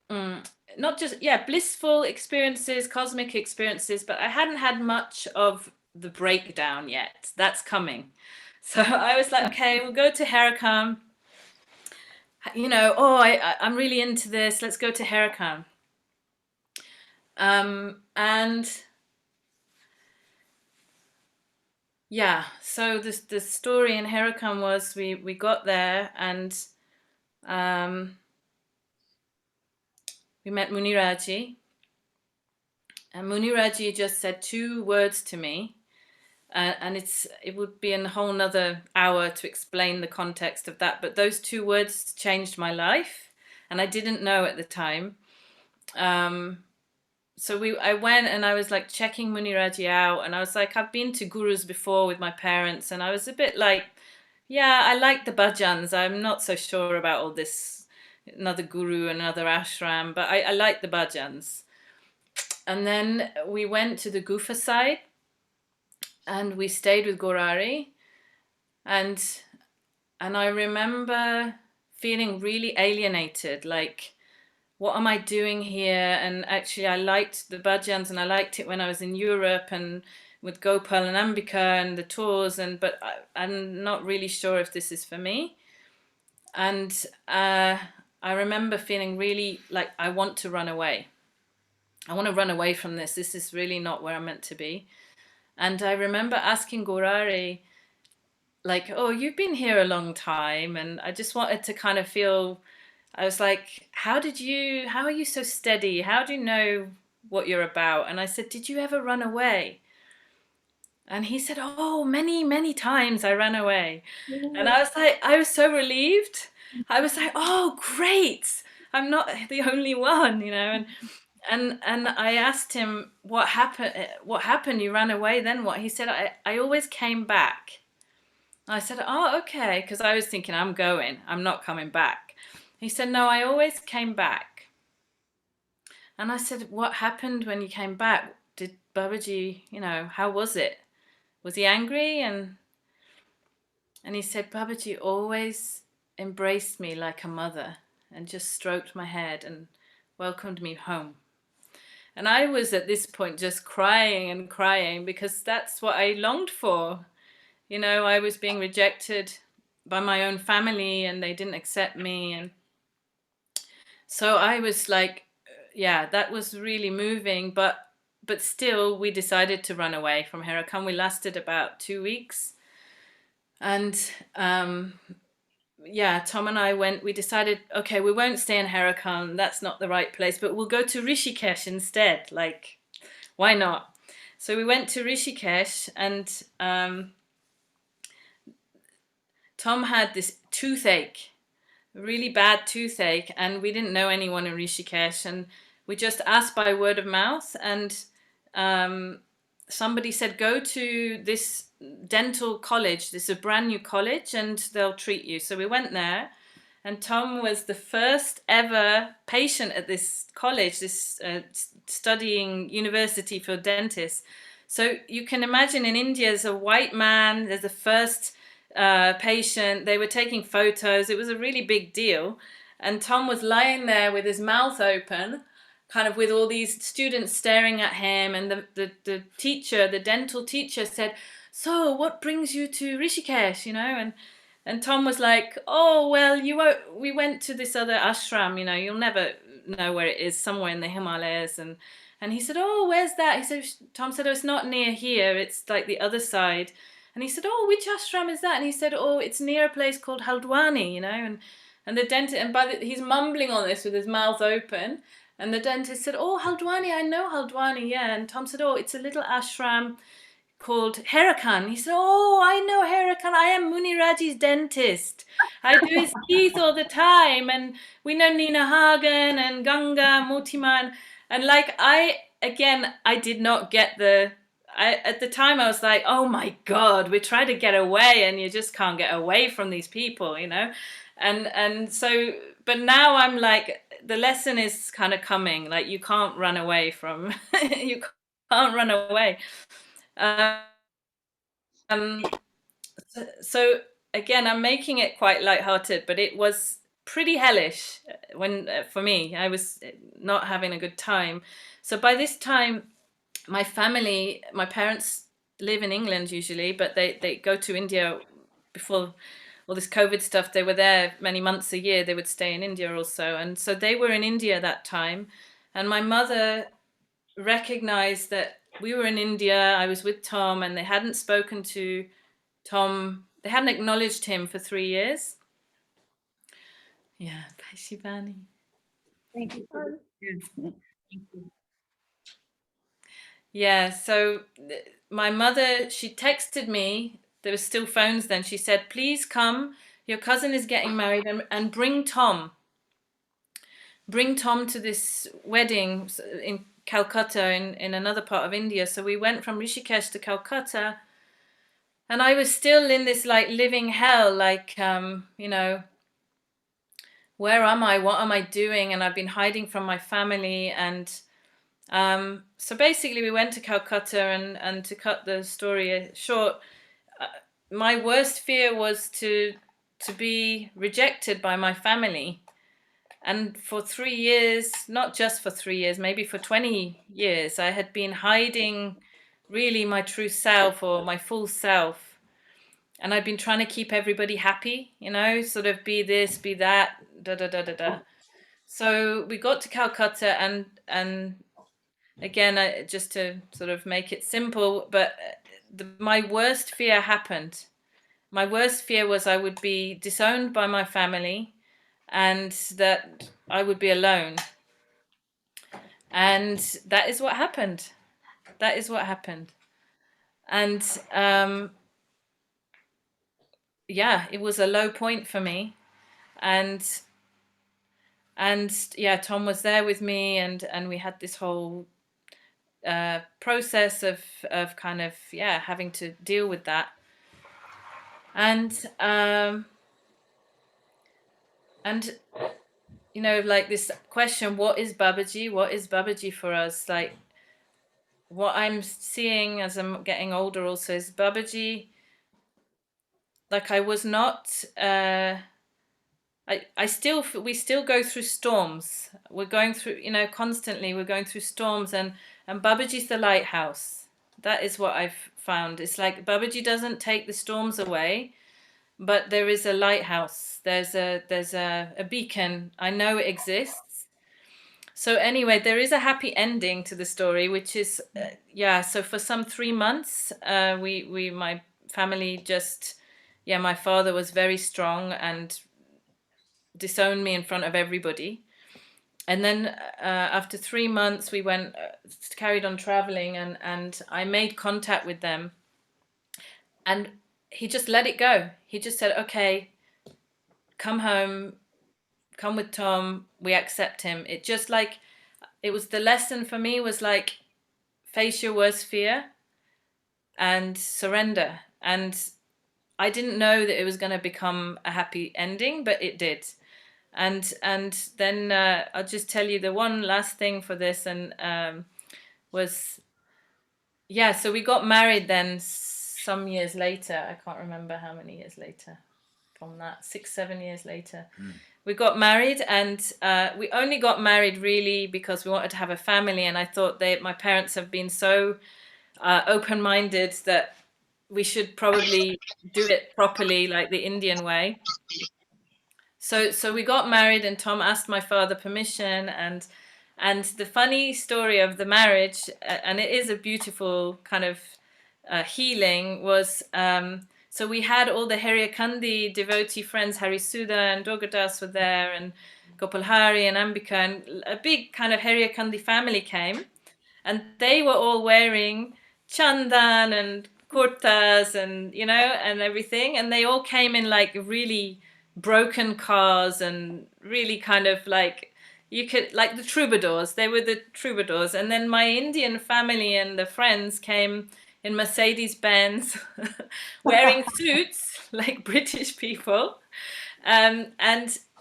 not just blissful experiences, cosmic experiences, but I hadn't had much of the breakdown yet. That's coming. So I was like, okay, we'll go to Herakan. You know, I'm really into this. Let's go to Herakan. And yeah, so the story in Herakan was we got there, and we met Muniraji. And Muniraji just said 2 words to me, and it would be a whole nother hour to explain the context of that. But those 2 words changed my life, and I didn't know at the time. So I went and I was like checking Muniraji out, and I was like, I've been to gurus before with my parents, and I was a bit like, yeah, I like the bhajans. I'm not so sure about all this, another guru, another ashram, but I like the bhajans. And then we went to the Gufa side, and we stayed with Gorari, and I remember feeling really alienated, like, what am I doing here? And actually, I liked the bhajans, and I liked it when I was in Europe and with Gopal and Ambika and the tours, but I'm not really sure if this is for me. And I remember feeling really like I want to run away. I want to run away from this. This is really not where I'm meant to be. And I remember asking Gorari, like, oh, you've been here a long time. And I just wanted to kind of feel, I was like, how are you so steady? How do you know what you're about? And I said, did you ever run away? And he said, oh, many, many times I ran away. And I was like, I was so relieved. I was like, oh, great. I'm not the only one, you know. And I asked him, what happened? You ran away, then what? He said, I always came back. I said, oh, okay, because I was thinking, I'm not coming back. He said, no, I always came back. And I said, what happened when you came back? Did Babaji, you know, how was it? Was he angry? And he said, Babaji always embraced me like a mother and just stroked my head and welcomed me home. And I was at this point just crying and crying, because that's what I longed for. You know, I was being rejected by my own family, and they didn't accept me. And so I was like, yeah, that was really moving. But still, we decided to run away from Herakan. We lasted about 2 weeks. And yeah, Tom and I we decided, okay, we won't stay in Herakan. That's not the right place, but we'll go to Rishikesh instead. Like, why not? So we went to Rishikesh, and Tom had this toothache, really bad toothache, and we didn't know anyone in Rishikesh, and we just asked by word of mouth, and somebody said, go to this dental college. This is a brand new college, and they'll treat you. So we went there, and Tom was the first ever patient at this college, this studying university for dentists. So you can imagine in India, there's a white man, there's the first patient, they were taking photos. It was a really big deal. And Tom was lying there with his mouth open, kind of with all these students staring at him. And the teacher, the dental teacher said, so what brings you to Rishikesh, you know? And Tom was like, oh, well, we went to this other ashram, you know, you'll never know where it is, somewhere in the Himalayas. And he said, oh, where's that? He said, Tom said, oh, it's not near here. It's like the other side. And he said, oh, which ashram is that? And he said, oh, it's near a place called Haldwani, you know. And the dentist, and he's mumbling on this with his mouth open. And the dentist said, oh, Haldwani, I know Haldwani, yeah. And Tom said, oh, it's a little ashram called Herakan. He said, oh, I know Herakan. I am Muniraji's dentist. I do his teeth all the time. And we know Nina Hagen and Ganga, Motiman. And like, I did not get at the time I was like, oh my God, we're trying to get away and you just can't get away from these people, you know? And so, but now I'm like, the lesson is kind of coming, like you can't run away from, you can't run away. So again, I'm making it quite lighthearted, but it was pretty hellish when for me, I was not having a good time. So by this time, my family, my parents live in England usually, but they go to India before all this COVID stuff. They were there many months a year. They would stay in India also. And so they were in India that time. And my mother recognized that we were in India, I was with Tom, and they hadn't spoken to Tom, they hadn't acknowledged him for 3 years. Yeah, bye Shivani. Thank you. Thank you. Yeah, so my mother, she texted me, there were still phones then, she said, please come, your cousin is getting married, and bring Tom. Bring Tom to this wedding in Calcutta, in another part of India. So we went from Rishikesh to Calcutta, and I was still in this like living hell, like, you know, where am I? What am I doing? And I've been hiding from my family. And so basically we went to Calcutta, and to cut the story short, my worst fear was to be rejected by my family. And for 3 years, not just for 3 years, maybe for 20 years, I had been hiding really my true self or my full self. And I'd been trying to keep everybody happy, you know, sort of be this, be that, da da da da da. So we got to Calcutta, and again, just to sort of make it simple, but my worst fear happened. My worst fear was I would be disowned by my family, and that I would be alone. And that is what happened. That is what happened. And yeah, it was a low point for me. And yeah, Tom was there with me, and we had this whole process of kind of, yeah, having to deal with that. And you know, like this question, what is Babaji? What is Babaji for us? Like, what I'm seeing as I'm getting older also is Babaji, like I was not, we still go through storms. We're going through, you know, constantly we're going through storms, and Babaji's the lighthouse. That is what I've found. It's like Babaji doesn't take the storms away, but there is a lighthouse. There's a beacon. I know it exists. So anyway, there is a happy ending to the story, which is, yeah, so for some 3 months, my family just, yeah, my father was very strong and disowned me in front of everybody. And then after 3 months, we went, carried on traveling, and I made contact with them. And he just let it go. He just said, okay, come home, come with Tom, we accept him. It just like, it was the lesson for me was like, face your worst fear and surrender. And I didn't know that it was going to become a happy ending, but it did. And then I'll just tell you the one last thing for this, and was, yeah, so we got married then some years later. I can't remember how many years later from that, 6, 7 years later. We got married, and we only got married really because we wanted to have a family. And I thought my parents have been so open-minded that we should probably do it properly, like the Indian way. So we got married, and Tom asked my father permission, and the funny story of the marriage, and it is a beautiful kind of healing, was so we had all the Hariakandi devotee friends, Harisuda and Dogadas were there, and Gopalhari and Ambika, and a big kind of Hariakandi family came, and they were all wearing chandan and kurtas and and everything, and they all came in like really broken cars, and really kind of like, you could, like the troubadours, they were the troubadours. And then my Indian family and the friends came in Mercedes Benz wearing suits like British people, and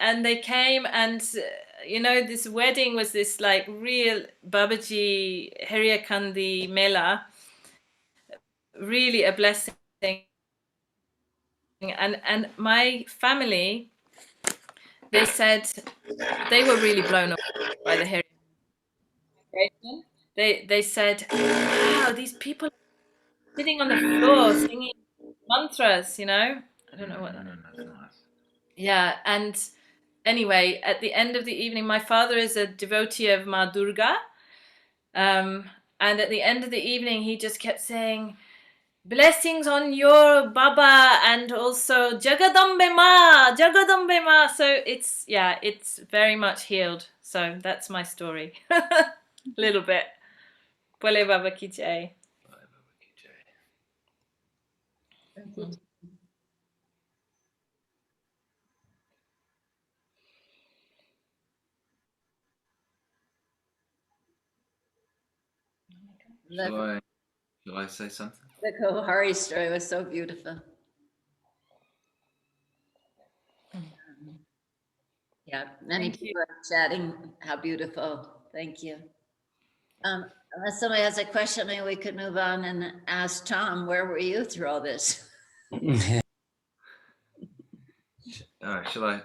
they came, and this wedding was this like real Babaji Hariakandi Mela, really a blessing. And my family, they said they were really blown away by the Hariakandi. They said, wow, these people are sitting on the floor singing mantras, I don't know what that is. That's nice. Yeah, and anyway, at the end of the evening, my father is a devotee of Ma Durga, and at the end of the evening, he just kept saying, blessings on your Baba, and also Jagadambe Ma, Jagadambe Ma. So it's very much healed. So that's my story. Little bit. Bole Baba ki jai. Thank you. Shall I say something? The Kohari story was so beautiful. Yeah, many people are chatting how beautiful. Thank you. Unless somebody has a question, maybe we could move on and ask Tom, where were you through all this?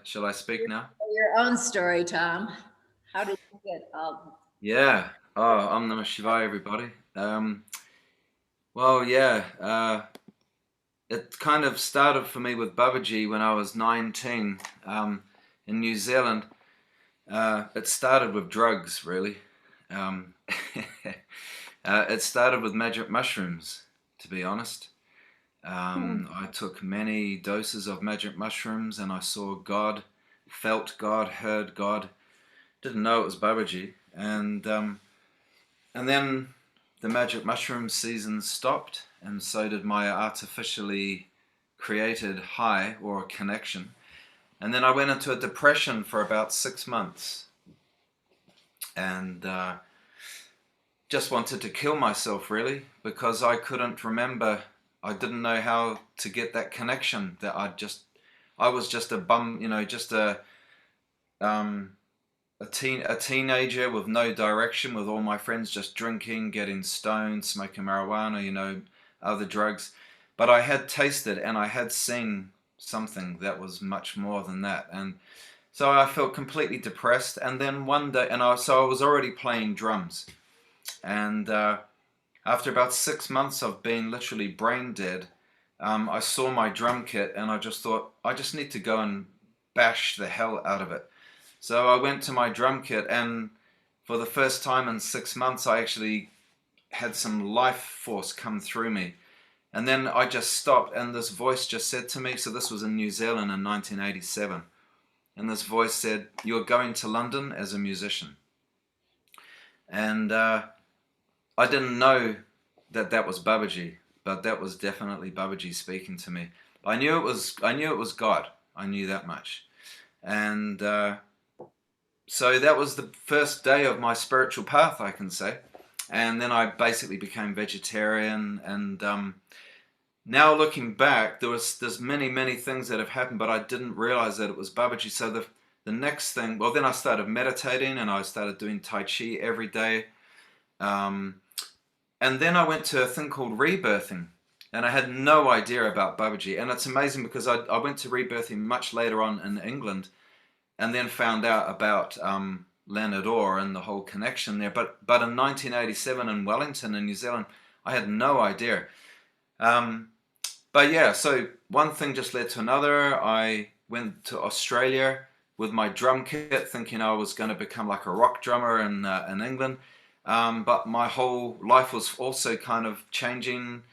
Shall I speak now? Your own story, Tom. How did you get all? Yeah. Oh, Om Namah Shivaya, everybody. Well, yeah. It kind of started for me with Babaji when I was 19 in New Zealand. It started with drugs, really. It started with magic mushrooms, to be honest. I took many doses of magic mushrooms, and I saw God, felt God, heard God. Didn't know it was Babaji, and then the magic mushroom season stopped, and so did my artificially created high or connection. And then I went into a depression for about 6 months, and just wanted to kill myself, really, because I couldn't remember. I didn't know how to get that connection. That I was just a bum, just a teenager with no direction, with all my friends just drinking, getting stoned, smoking marijuana, other drugs. But I had tasted and I had seen something that was much more than that. And so I felt completely depressed. And then one day, so I was already playing drums. And after about 6 months of being literally brain dead, I saw my drum kit, and I just thought, I just need to go and bash the hell out of it. So I went to my drum kit, and for the first time in 6 months, I actually had some life force come through me. And then I just stopped, and this voice just said to me, so this was in New Zealand in 1987, and this voice said, "You're going to London as a musician." And I didn't know that that was Babaji, but that was definitely Babaji speaking to me. I knew it was God. I knew that much. And so that was the first day of my spiritual path, I can say. And then I basically became vegetarian. And now looking back, there's many things that have happened, but I didn't realize that it was Babaji. So the next thing, well, then I started meditating and I started doing Tai Chi every day. And then I went to a thing called rebirthing. And I had no idea about Babaji. And it's amazing because I went to rebirthing much later on in England, and then found out about Leonard Orr and the whole connection there. But in 1987 in Wellington in New Zealand, I had no idea. But yeah, so one thing just led to another. I went to Australia with my drum kit, thinking I was going to become like a rock drummer in England. But my whole life was also kind of changing.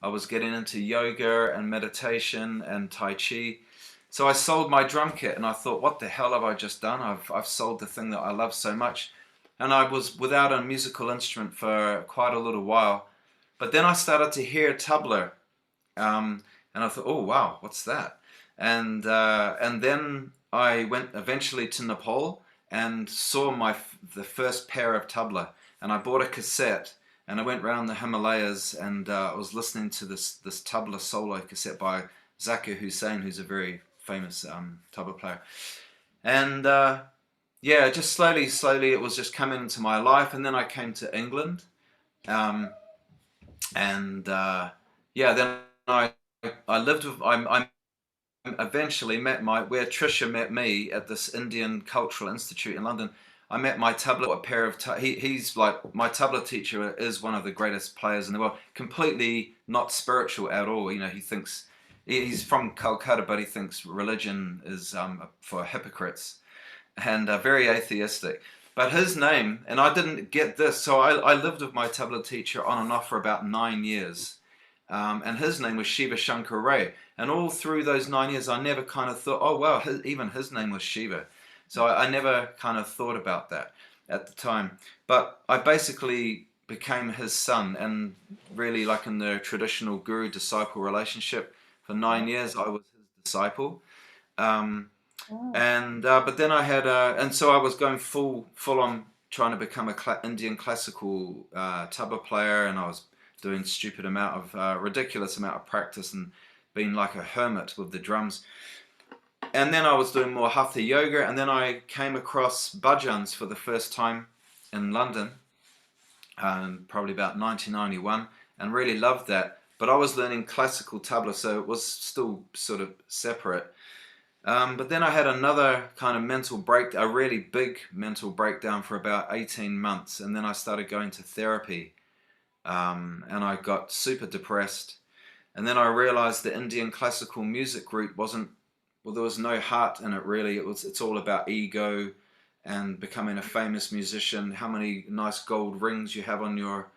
I was getting into yoga and meditation and Tai Chi. So I sold my drum kit and I thought, what the hell have I just done? I've sold the thing that I love so much. And I was without a musical instrument for quite a little while. But then I started to hear tabla. And I thought, oh, wow, what's that? And then I went eventually to Nepal and saw the first pair of tabla. And I bought a cassette and I went around the Himalayas and I was listening to this tabla solo cassette by Zakir Hussain, who's a very famous tabla player. And yeah, just slowly it was just coming into my life. And then I came to England. Yeah, then I lived with, I eventually met where Trisha met me at this Indian Cultural Institute in London. I met my tabla, a pair of, he's like, my tabla teacher is one of the greatest players in the world, completely not spiritual at all. You know, he thinks, he's from Calcutta, but he thinks religion is for hypocrites and very atheistic. But his name, and I didn't get this, so I lived with my tabla teacher on and off for about 9 years. And his name was Shiva Shankar Ray. And all through those 9 years, I never kind of thought, oh, wow, even his name was Shiva. So I never kind of thought about that at the time. But I basically became his son, and really like in the traditional guru-disciple relationship, for 9 years, I was his disciple. But then I had, and so I was going full on trying to become a Indian classical tabla player, and I was doing ridiculous amount of practice and being like a hermit with the drums. And then I was doing more hatha yoga, and then I came across bhajans for the first time in London, probably about 1991, and really loved that. But I was learning classical tabla, so it was still sort of separate. But then I had another kind of mental break, a really big mental breakdown for about 18 months, and then I started going to therapy. And I got super depressed. And then I realized the Indian classical music route there was no heart in it really. It's all about ego and becoming a famous musician, how many nice gold rings you have on your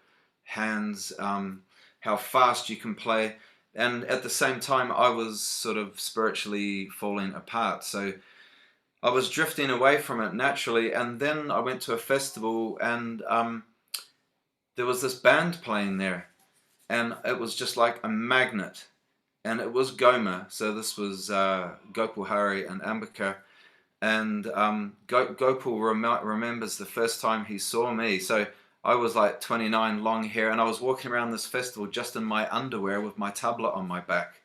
hands, how fast you can play. And at the same time, I was sort of spiritually falling apart. So I was drifting away from it naturally. And then I went to a festival and there was this band playing there, and it was just like a magnet, and it was Goma. So this was Gopal Hari and Ambika, and Gopal remembers the first time he saw me. So I was like 29, long hair, and I was walking around this festival just in my underwear with my tabla on my back,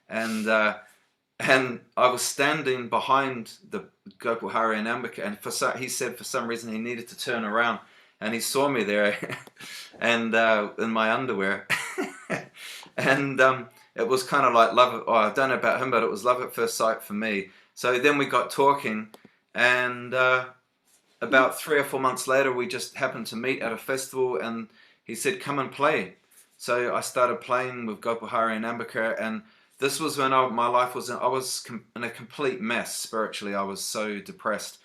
and I was standing behind the Gopal Hari and Ambika, and he said for some reason he needed to turn around. And he saw me there, and in my underwear, and it was kind of like love. Oh, I don't know about him, but it was love at first sight for me. So then we got talking, and about 3 or 4 months later, we just happened to meet at a festival, and he said, "Come and play." So I started playing with Gopal Hari and Ambika, and this was when my life was. I was in a complete mess spiritually. I was so depressed,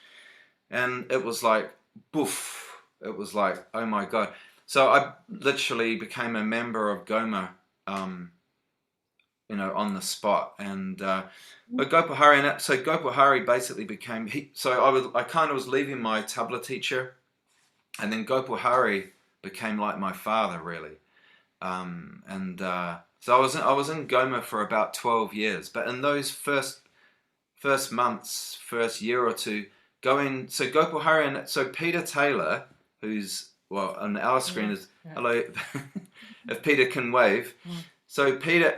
and it was like, boof. It was like, oh my God. So I literally became a member of Goma, on the spot. And but Gopal Hari basically became, I kind of was leaving my tabla teacher, and then Gopal Hari became like my father, really. So I was in Goma for about 12 years, but in those first months, first year or two, so Gopal Hari, and so Peter Taylor, who's, well, on our screen is, hello, if Peter can wave. So Peter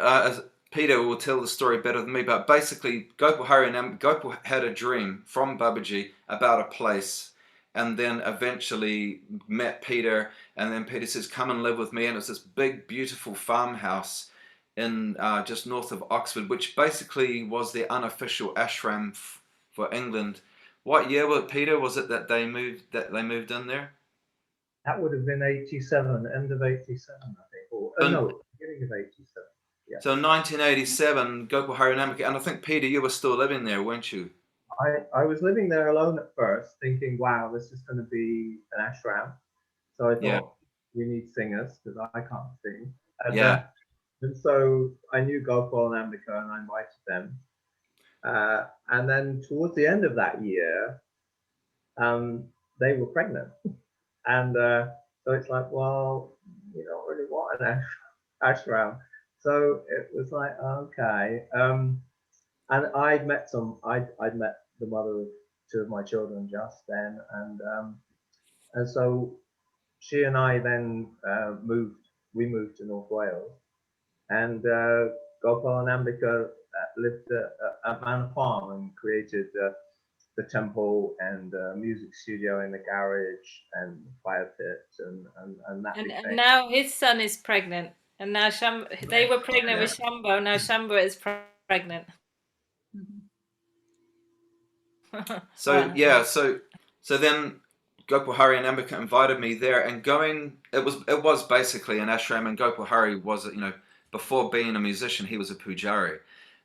will tell the story better than me, but basically Gopal Hari and Gopal had a dream from Babaji about a place, and then eventually met Peter, and then Peter says, come and live with me, and it's this big, beautiful farmhouse in just north of Oxford, which basically was the unofficial ashram for England. What year was it, Peter? Was it that they moved in there? That would have been 87, end of 87, I think. Or no, beginning of 87. Yeah. So 1987, Gopal Hari and Ambika, and I think, Peter, you were still living there, weren't you? I was living there alone at first, thinking, wow, this is going to be an ashram. So I thought, we need singers, because I can't sing. And, and so I knew Gopal and Ambika, and I invited them. And then towards the end of that year, they were pregnant. And so it's like, well, you don't really want an ashram. So it was like, okay. And I'd met the mother of two of my children just then. And so she and I then we moved to North Wales. And Gopal and Ambika lived at Manor Farm and created the temple and music studio in the garage and fire pit and that. And now his son is pregnant, and now they were pregnant with Shambho. Now Shambho is pregnant. So then Gopal Hari and Ambika invited me there, and it was basically an ashram, and Gopal Hari was, before being a musician, he was a pujari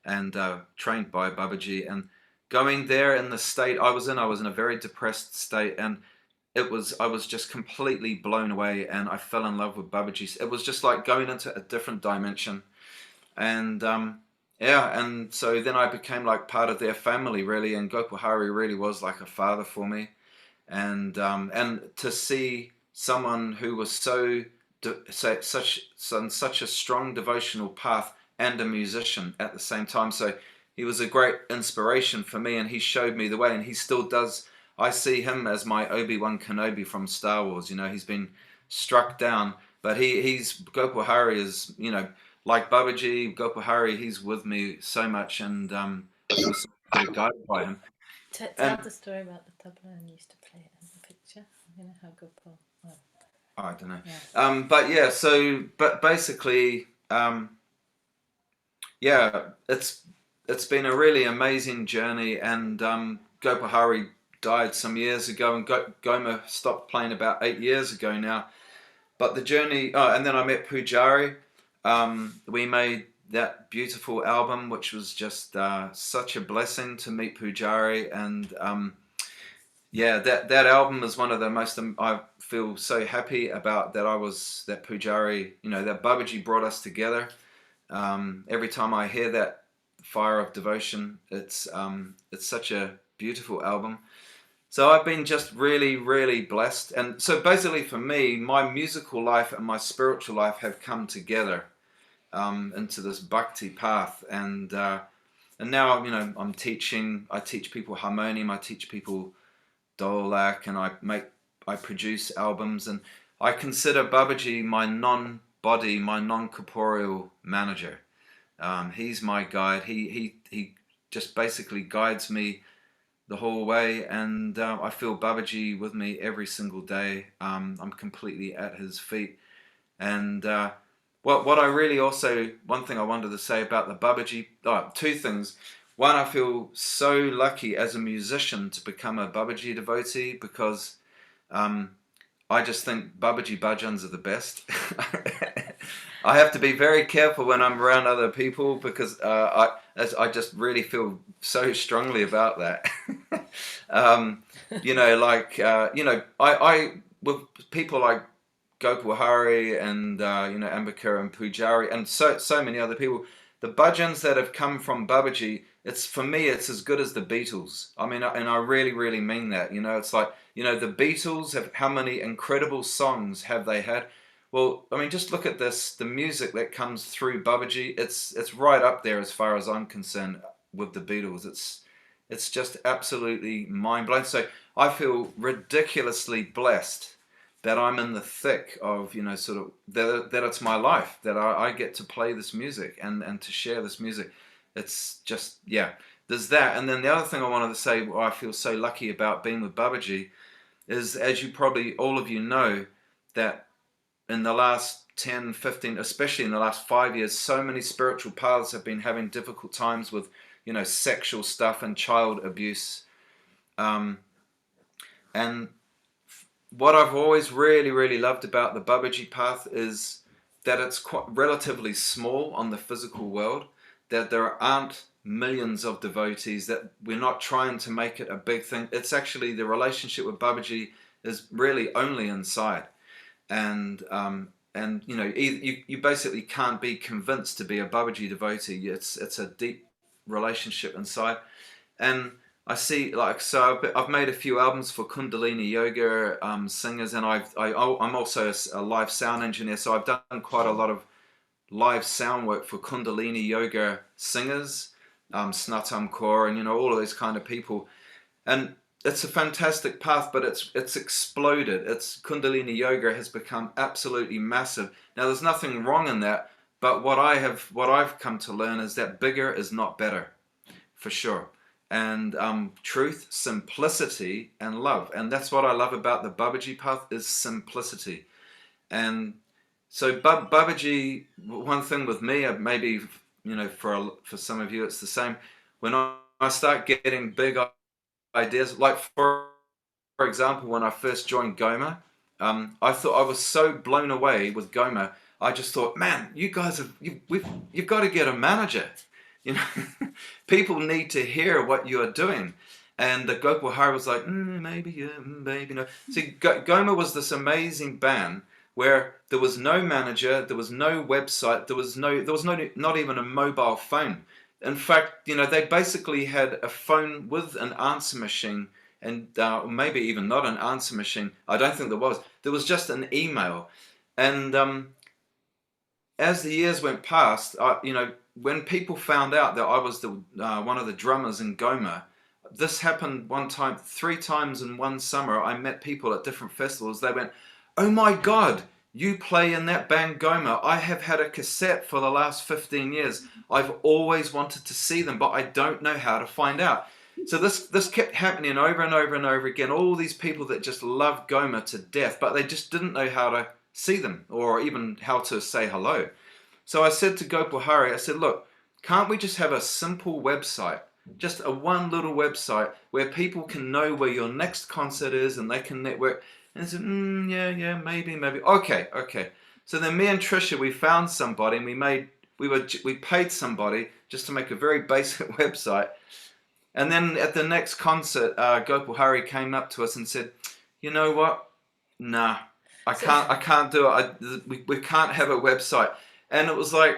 and trained by Babaji. And going there in the state I was in a very depressed state, and I was just completely blown away, and I fell in love with Babaji. It was just like going into a different dimension. And and so then I became like part of their family, really, and Gopal Hari really was like a father for me. And to see someone who was such a strong devotional path and a musician at the same time. So he was a great inspiration for me, and he showed me the way, and he still does. I see him as my Obi-Wan Kenobi from Star Wars. He's been struck down, but Gopal Hari is, like Babaji, Gopal Hari, he's with me so much, and I feel so guided by him. Tell the story about the tabla and used to play it in the picture. How Gopal. I don't know. But basically, it's been a really amazing journey, and Gopal Hari died some years ago, and Goma stopped playing about 8 years ago now. But the journey, and then I met Pujari. We made that beautiful album, which was just such a blessing to meet Pujari, and that album is one of the most I feel so happy about, that Pujari, that Babaji brought us together. Every time I hear that Fire of Devotion, it's such a beautiful album. So I've been just really, really blessed. And so basically for me, my musical life and my spiritual life have come together into this bhakti path. And now, I teach people harmonium, I teach people dholak, and I produce albums. And I consider Babaji my non-body, my non-corporeal manager. He's my guide. He just basically guides me the whole way, and I feel Babaji with me every single day. I'm completely at his feet. And what I really also, one thing I wanted to say about the Babaji, two things. One, I feel so lucky as a musician to become a Babaji devotee, because I just think Babaji bhajans are the best. I have to be very careful when I'm around other people, because I just really feel so strongly about that. I with people like Gopal Hari and Ambika and Pujari and so many other people, the bhajans that have come from Babaji, for me it's as good as the Beatles. I mean, and I really, really mean that. It's like, the Beatles how many incredible songs have they had? Well, I mean, just look at this. The music that comes through Babaji, it's right up there as far as I'm concerned with the Beatles. It's just absolutely mind blowing. So I feel ridiculously blessed that I'm in the thick of, you know, sort of that it's my life, that I get to play this music and to share this music. It's just, yeah, there's that. And then the other thing I wanted to say, what I feel so lucky about being with Babaji is, as you probably all of you know, that in the last 10, 15, especially in the last 5 years, so many spiritual paths have been having difficult times with, you know, sexual stuff and child abuse. And what I've always really, really loved about the Babaji path is that it's quite relatively small on the physical world, that there aren't millions of devotees, that we're not trying to make it a big thing. It's actually, the relationship with Babaji is really only inside. And you know, you basically can't be convinced to be a Babaji devotee. It's a deep relationship inside. And I see, like, so I've made a few albums for Kundalini Yoga singers, and I'm also a live sound engineer, so I've done quite a lot of live sound work for Kundalini Yoga singers, Snatam Kaur, and, you know, all of those kind of people. And it's a fantastic path, but it's exploded. It's Kundalini Yoga has become absolutely massive. Now, there's nothing wrong in that, but what I've come to learn is that bigger is not better, for sure. And truth, simplicity, and love. And that's what I love about the Babaji path, is simplicity. And so Babaji, one thing with me, maybe, you know, for some of you it's the same. When I start getting big ideas, like for example, when I first joined Goma, I thought, I was so blown away with Goma. I just thought, man, you guys you've got to get a manager. You know, people need to hear what you are doing. And the Gopal Hari was like, maybe, yeah, maybe no. See, Goma was this amazing band where there was no manager, there was no website, there was not even a mobile phone. In fact, you know, they basically had a phone with an answer machine, and maybe even not an answer machine. I don't think there was. There was just an email. And as the years went past, you know, when people found out that I was the one of the drummers in Goma, this happened one time, 3 times in one summer. I met people at different festivals. They went, "Oh my God, you play in that band Goma. I have had a cassette for the last 15 years. I've always wanted to see them, but I don't know how to find out." So this kept happening over and over and over again. All these people that just love Goma to death, but they just didn't know how to see them or even how to say hello. So I said to Gopal Hari, I said, look, can't we just have a simple website, just a one little website where people can know where your next concert is and they can network? And I said, yeah, maybe. Okay. So then me and Trisha, we found somebody, and we paid somebody just to make a very basic website. And then at the next concert, Gopal Hari came up to us and said, "You know what? Nah, I can't do it. We can't have a website." And it was like,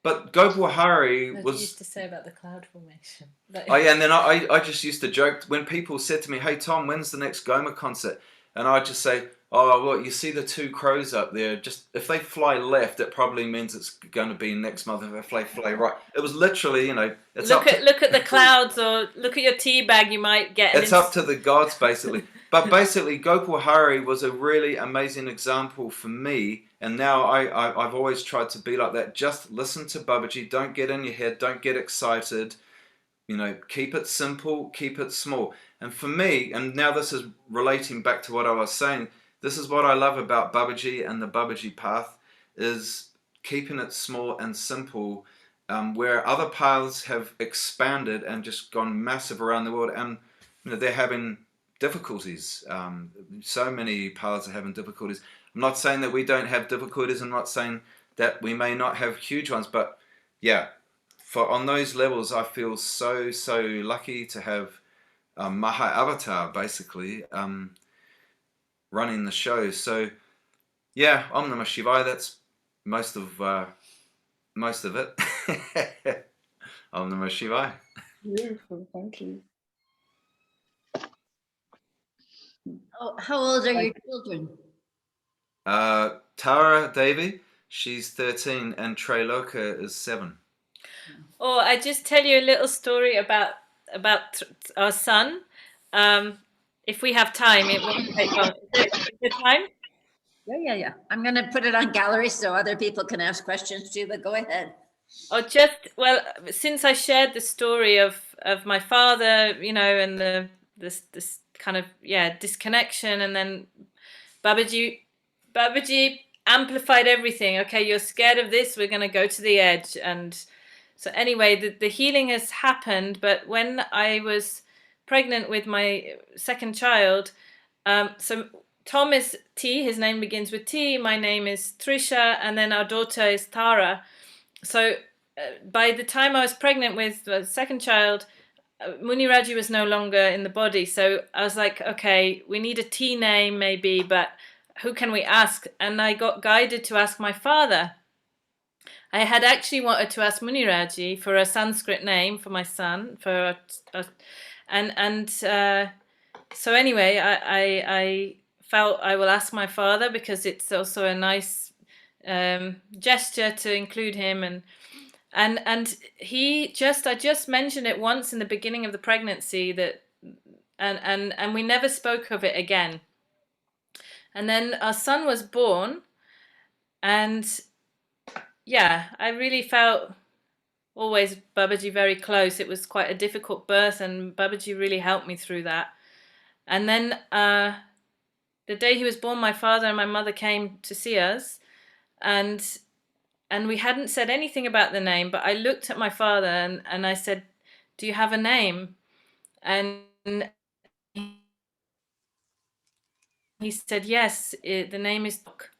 but Gopal Hari What was. you used to say about the cloud formation. Oh yeah, and then I just used to joke when people said to me, "Hey Tom, when's the next Goma concert?" And I'd just say, "Oh, well, you see the 2 crows up there? Just if they fly left, it probably means it's going to be next month. If they fly right, it was literally, you know, look at the clouds, or look at your tea bag. You might get. It's up to the gods, basically. But basically, Gopal Hari was a really amazing example for me. And now I've always tried to be like that. Just listen to Babaji. Don't get in your head. Don't get excited. You know, keep it simple. Keep it small. And for me, and now this is relating back to what I was saying, this is what I love about Babaji and the Babaji path, is keeping it small and simple, where other paths have expanded and just gone massive around the world. And, you know, they're having difficulties. So many paths are having difficulties. I'm not saying that we don't have difficulties. I'm not saying that we may not have huge ones, but yeah, on those levels, I feel so lucky to have Maha Avatar basically running the show. So yeah, Om Namah Shivaya. That's most of it. Om Namah Shivaya. Beautiful, thank you. Oh, how old are your children? Tara Davy, she's 13, and Trailoka is 7. Oh, I just tell you a little story about our son. If we have time, it won't take long. Is there time? Yeah. I'm going to put it on gallery so other people can ask questions too, but go ahead. Or just, well, since I shared the story of my father, you know, and this kind of disconnection, and then Babaji amplified everything. Okay, you're scared of this, we're going to go to the edge. And so anyway, the healing has happened. But when I was pregnant with my second child, so Tom is T, his name begins with T, my name is Trisha, and then our daughter is Tara. So by the time I was pregnant with the second child, Muniraji was no longer in the body. So I was like, okay, we need a T name maybe, but who can we ask? And I got guided to ask my father. I had actually wanted to ask Muniraji for a Sanskrit name for my son, so anyway, I felt I will ask my father because it's also a nice gesture to include him, and I just mentioned it once in the beginning of the pregnancy that, and we never spoke of it again. And then our son was born, and I really felt always Babaji very close. It was quite a difficult birth, and Babaji really helped me through that. And then the day he was born, my father and my mother came to see us, and we hadn't said anything about the name, but I looked at my father and I said, "Do you have a name?" And he said, "Yes, the name is Tok."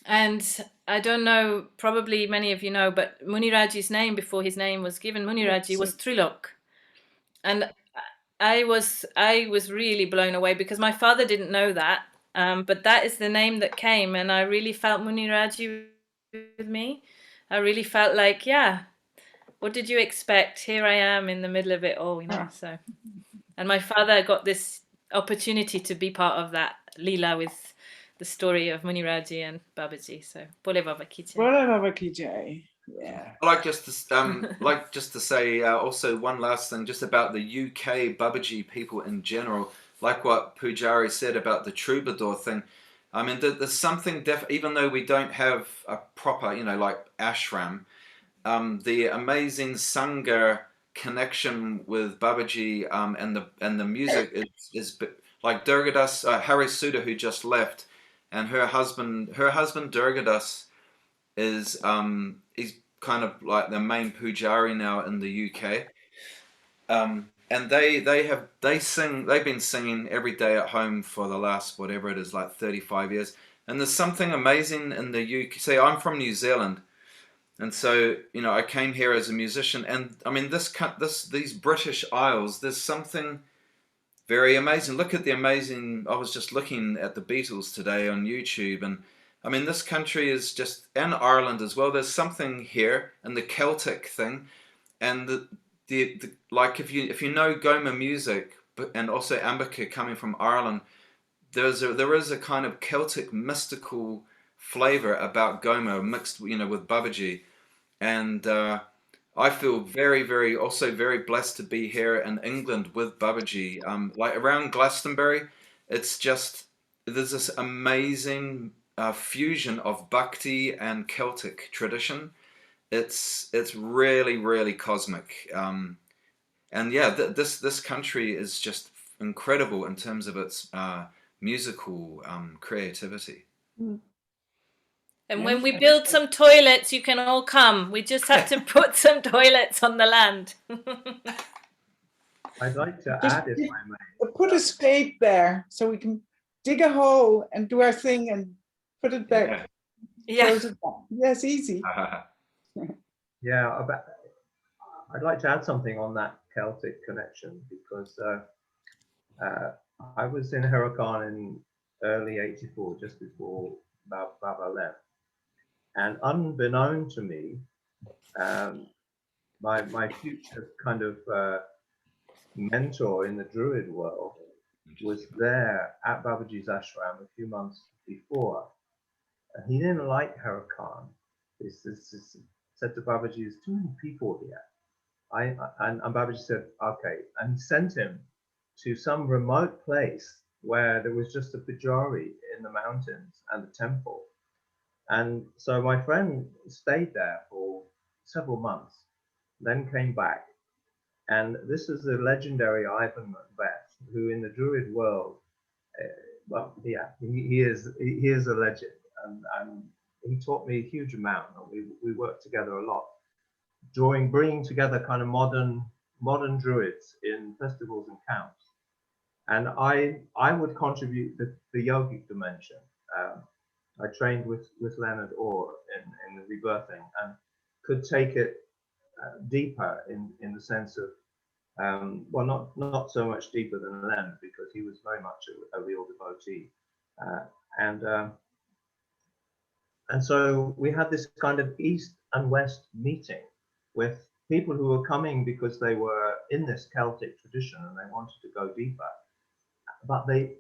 And I don't know, probably many of you know, but Muniraji's name before his name was given, Muniraji, was Trilok. And I was really blown away because my father didn't know that, but that is the name that came, and I really felt Muniraji with me. I really felt like, what did you expect? Here I am in the middle of it all, you know. So, and my father got this opportunity to be part of that Leela with the story of Muniraji and Babaji. So, Bole Baba Ki Jai. Bole Baba Ki Jai. Yeah. I like just to say also one last thing just about the UK Babaji people in general, like what Pujari said about the troubadour thing. I mean, there's something even though we don't have a proper, you know, like ashram, the amazing Sangha connection with Babaji and the music is like Durgadas, Hari Sudha, who just left, and her husband Durgadas is he's kind of like the main pujari now in the UK, and they've been singing every day at home for the last whatever it is, like 35 years. And there's something amazing in the UK. See, I'm from New Zealand, and so, you know, I came here as a musician, and I mean these British Isles, there's something very amazing. Look at the amazing. I was just looking at the Beatles today on YouTube, and I mean, this country is just, and Ireland as well. There's something here, and the Celtic thing, and the like. If you know Goma music, and also Ambika coming from Ireland, there is a kind of Celtic mystical flavor about Goma mixed, you know, with Babaji, and I feel very, very, also very blessed to be here in England with Babaji. Like around Glastonbury, it's just, there's this amazing fusion of Bhakti and Celtic tradition. It's really, really cosmic. And yeah, this country is just incredible in terms of its musical creativity. And when we build some toilets, you can all come. We just have to put some toilets on the land. I'd like to add, if I may. Put a spade there so we can dig a hole and do our thing and put it back. Yeah. Close it down. Yes, easy. Yeah, I'd like to add something on that Celtic connection, because I was in Huracan in early '84, just before Baba left. And unbeknown to me, my future kind of mentor in the Druid world was there at Babaji's ashram a few months before. He didn't like Huracan. He said to Babaji, "There's too many people here." And Babaji said, "Okay," and he sent him to some remote place where there was just a pujari in the mountains and a temple. And so my friend stayed there for several months, then came back. And this is the legendary Ivan Macbeth, who in the Druid world, well, yeah, he is a legend. And he taught me a huge amount. We worked together a lot, bringing together kind of modern Druids in festivals and camps. And I would contribute the yogic dimension. I trained with Leonard Orr in the rebirthing and could take it deeper in the sense of well, not so much deeper than Leonard because he was very much a real devotee, and so we had this kind of East and West meeting with people who were coming because they were in this Celtic tradition and they wanted to go deeper, but the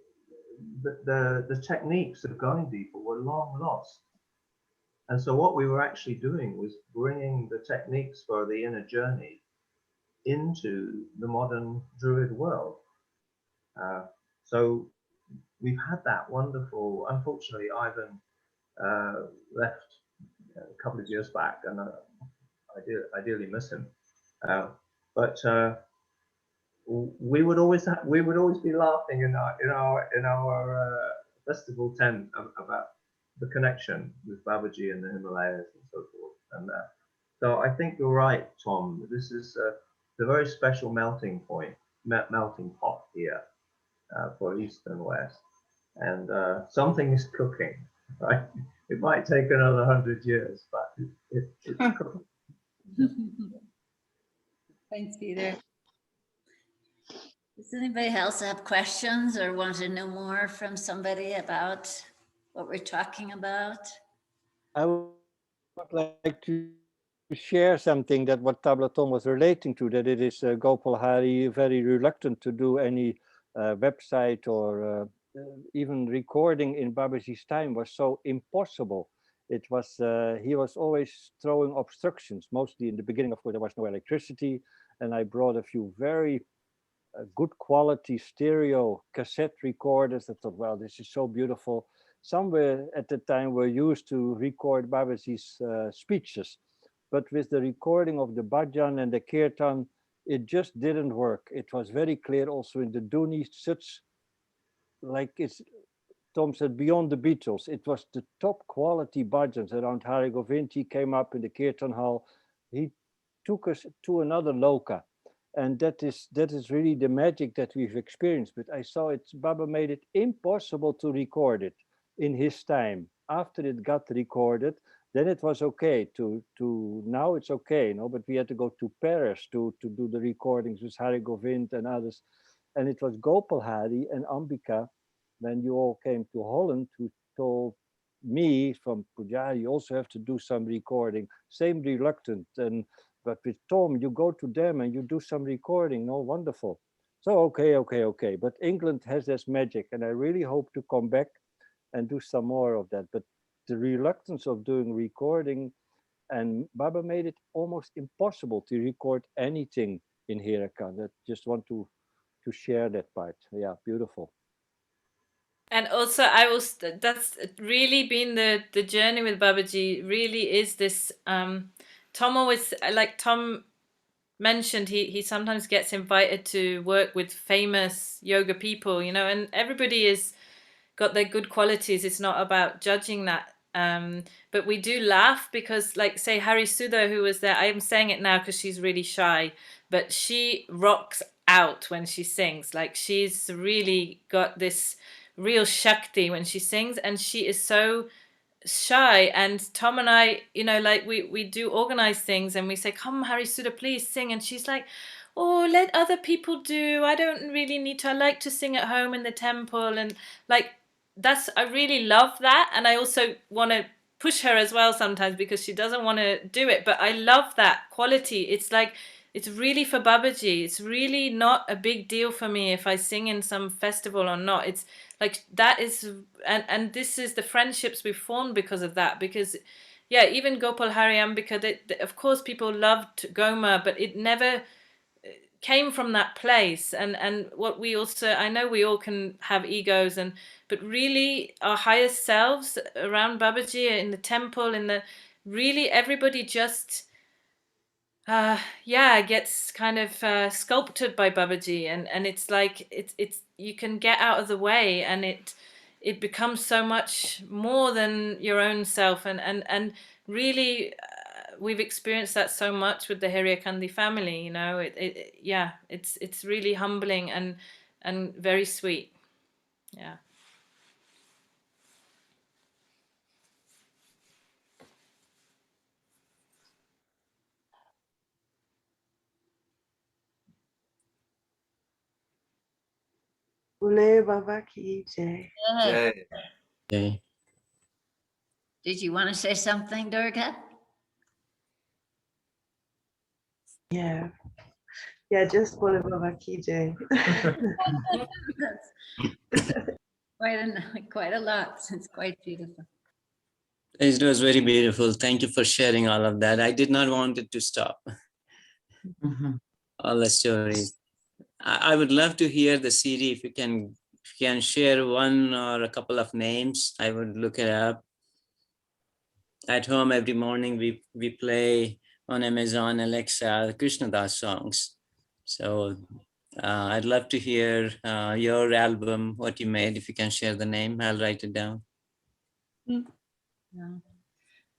techniques of going deeper were long lost. And so what we were actually doing was bringing the techniques for the inner journey into the modern Druid world. So we've had that wonderful, unfortunately, Ivan left a couple of years back, and I dearly miss him. But we would always be laughing in our festival tent about the connection with Babaji and the Himalayas and so forth. And so I think you're right, Tom. This is the very special melting pot here for East and West, and something is cooking. Right? It might take another 100 years, but it's cooking. Thanks, Peter. Does anybody else have questions or want to know more from somebody about what we're talking about? I would like to share something that what Tablaton was relating to, that it is Gopal Hari very reluctant to do any website or even recording in Babaji's time was so impossible. It was, he was always throwing obstructions, mostly in the beginning, of course, there was no electricity, and I brought a few very good quality stereo cassette recorders. I thought, well, this is so beautiful. Somewhere at the time we're used to record Babaji's speeches, but with the recording of the bhajan and the kirtan, it just didn't work. It was very clear also in the Dhuni, such like it's, Tom said, beyond the Beatles. It was the top quality bhajans around Hari Govind. He came up in the kirtan hall. He took us to another loka. And that is really the magic that we've experienced. But I saw it, Baba made it impossible to record it in his time. After it got recorded, then it was okay to now it's okay, but we had to go to Paris to do the recordings with Hari Govind and others. And it was Gopal Hari and Ambika, when you all came to Holland, who told me from Pujari, you also have to do some recording, same reluctant. But with Tom, you go to them and you do some recording. No, wonderful. So, okay. But England has this magic, and I really hope to come back and do some more of that. But the reluctance of doing recording, and Baba made it almost impossible to record anything in Hirakan. I just want to share that part. Yeah, beautiful. And also, that's really been the journey with Babaji. Really is this. Tom always, like Tom mentioned, he sometimes gets invited to work with famous yoga people, and everybody is got their good qualities. It's not about judging that. But we do laugh because, like, say Hari Sudha, who was there, I'm saying it now because she's really shy, but she rocks out when she sings. Like, she's really got this real Shakti when she sings, and she is so shy. And Tom and I, like we do organize things and we say, come Hari Sudha, please sing, and she's like, oh, let other people do, I don't really need to, I like to sing at home in the temple. And like, I really love that. And I also want to push her as well sometimes because she doesn't want to do it, but I love that quality. It's like it's really for Babaji. It's really not a big deal for me if I sing in some festival or not. It's like that is, and this is the friendships we formed because of that. Because, yeah, even Gopal Hariyambika, of course people loved Goma, but it never came from that place. And what we also, I know we all can have egos, but really our highest selves around Babaji in the temple, really everybody just gets kind of sculpted by Babaji, and it's like it's you can get out of the way, and it becomes so much more than your own self, and really we've experienced that so much with the Hiriakandi family. You know, it's really humbling and very sweet. Yeah. Bole Baba ki jai. Did you want to say something, Durga? Yeah. Yeah, just Bole Baba ki jai. Quite a lot. It's quite beautiful. It was very beautiful. Thank you for sharing all of that. I did not want it to stop. All the stories. I would love to hear the CD. If you can share one or a couple of names, I would look it up. At home every morning we play on Amazon Alexa Krishna Das songs. So I'd love to hear your album, what you made. If you can share the name, I'll write it down.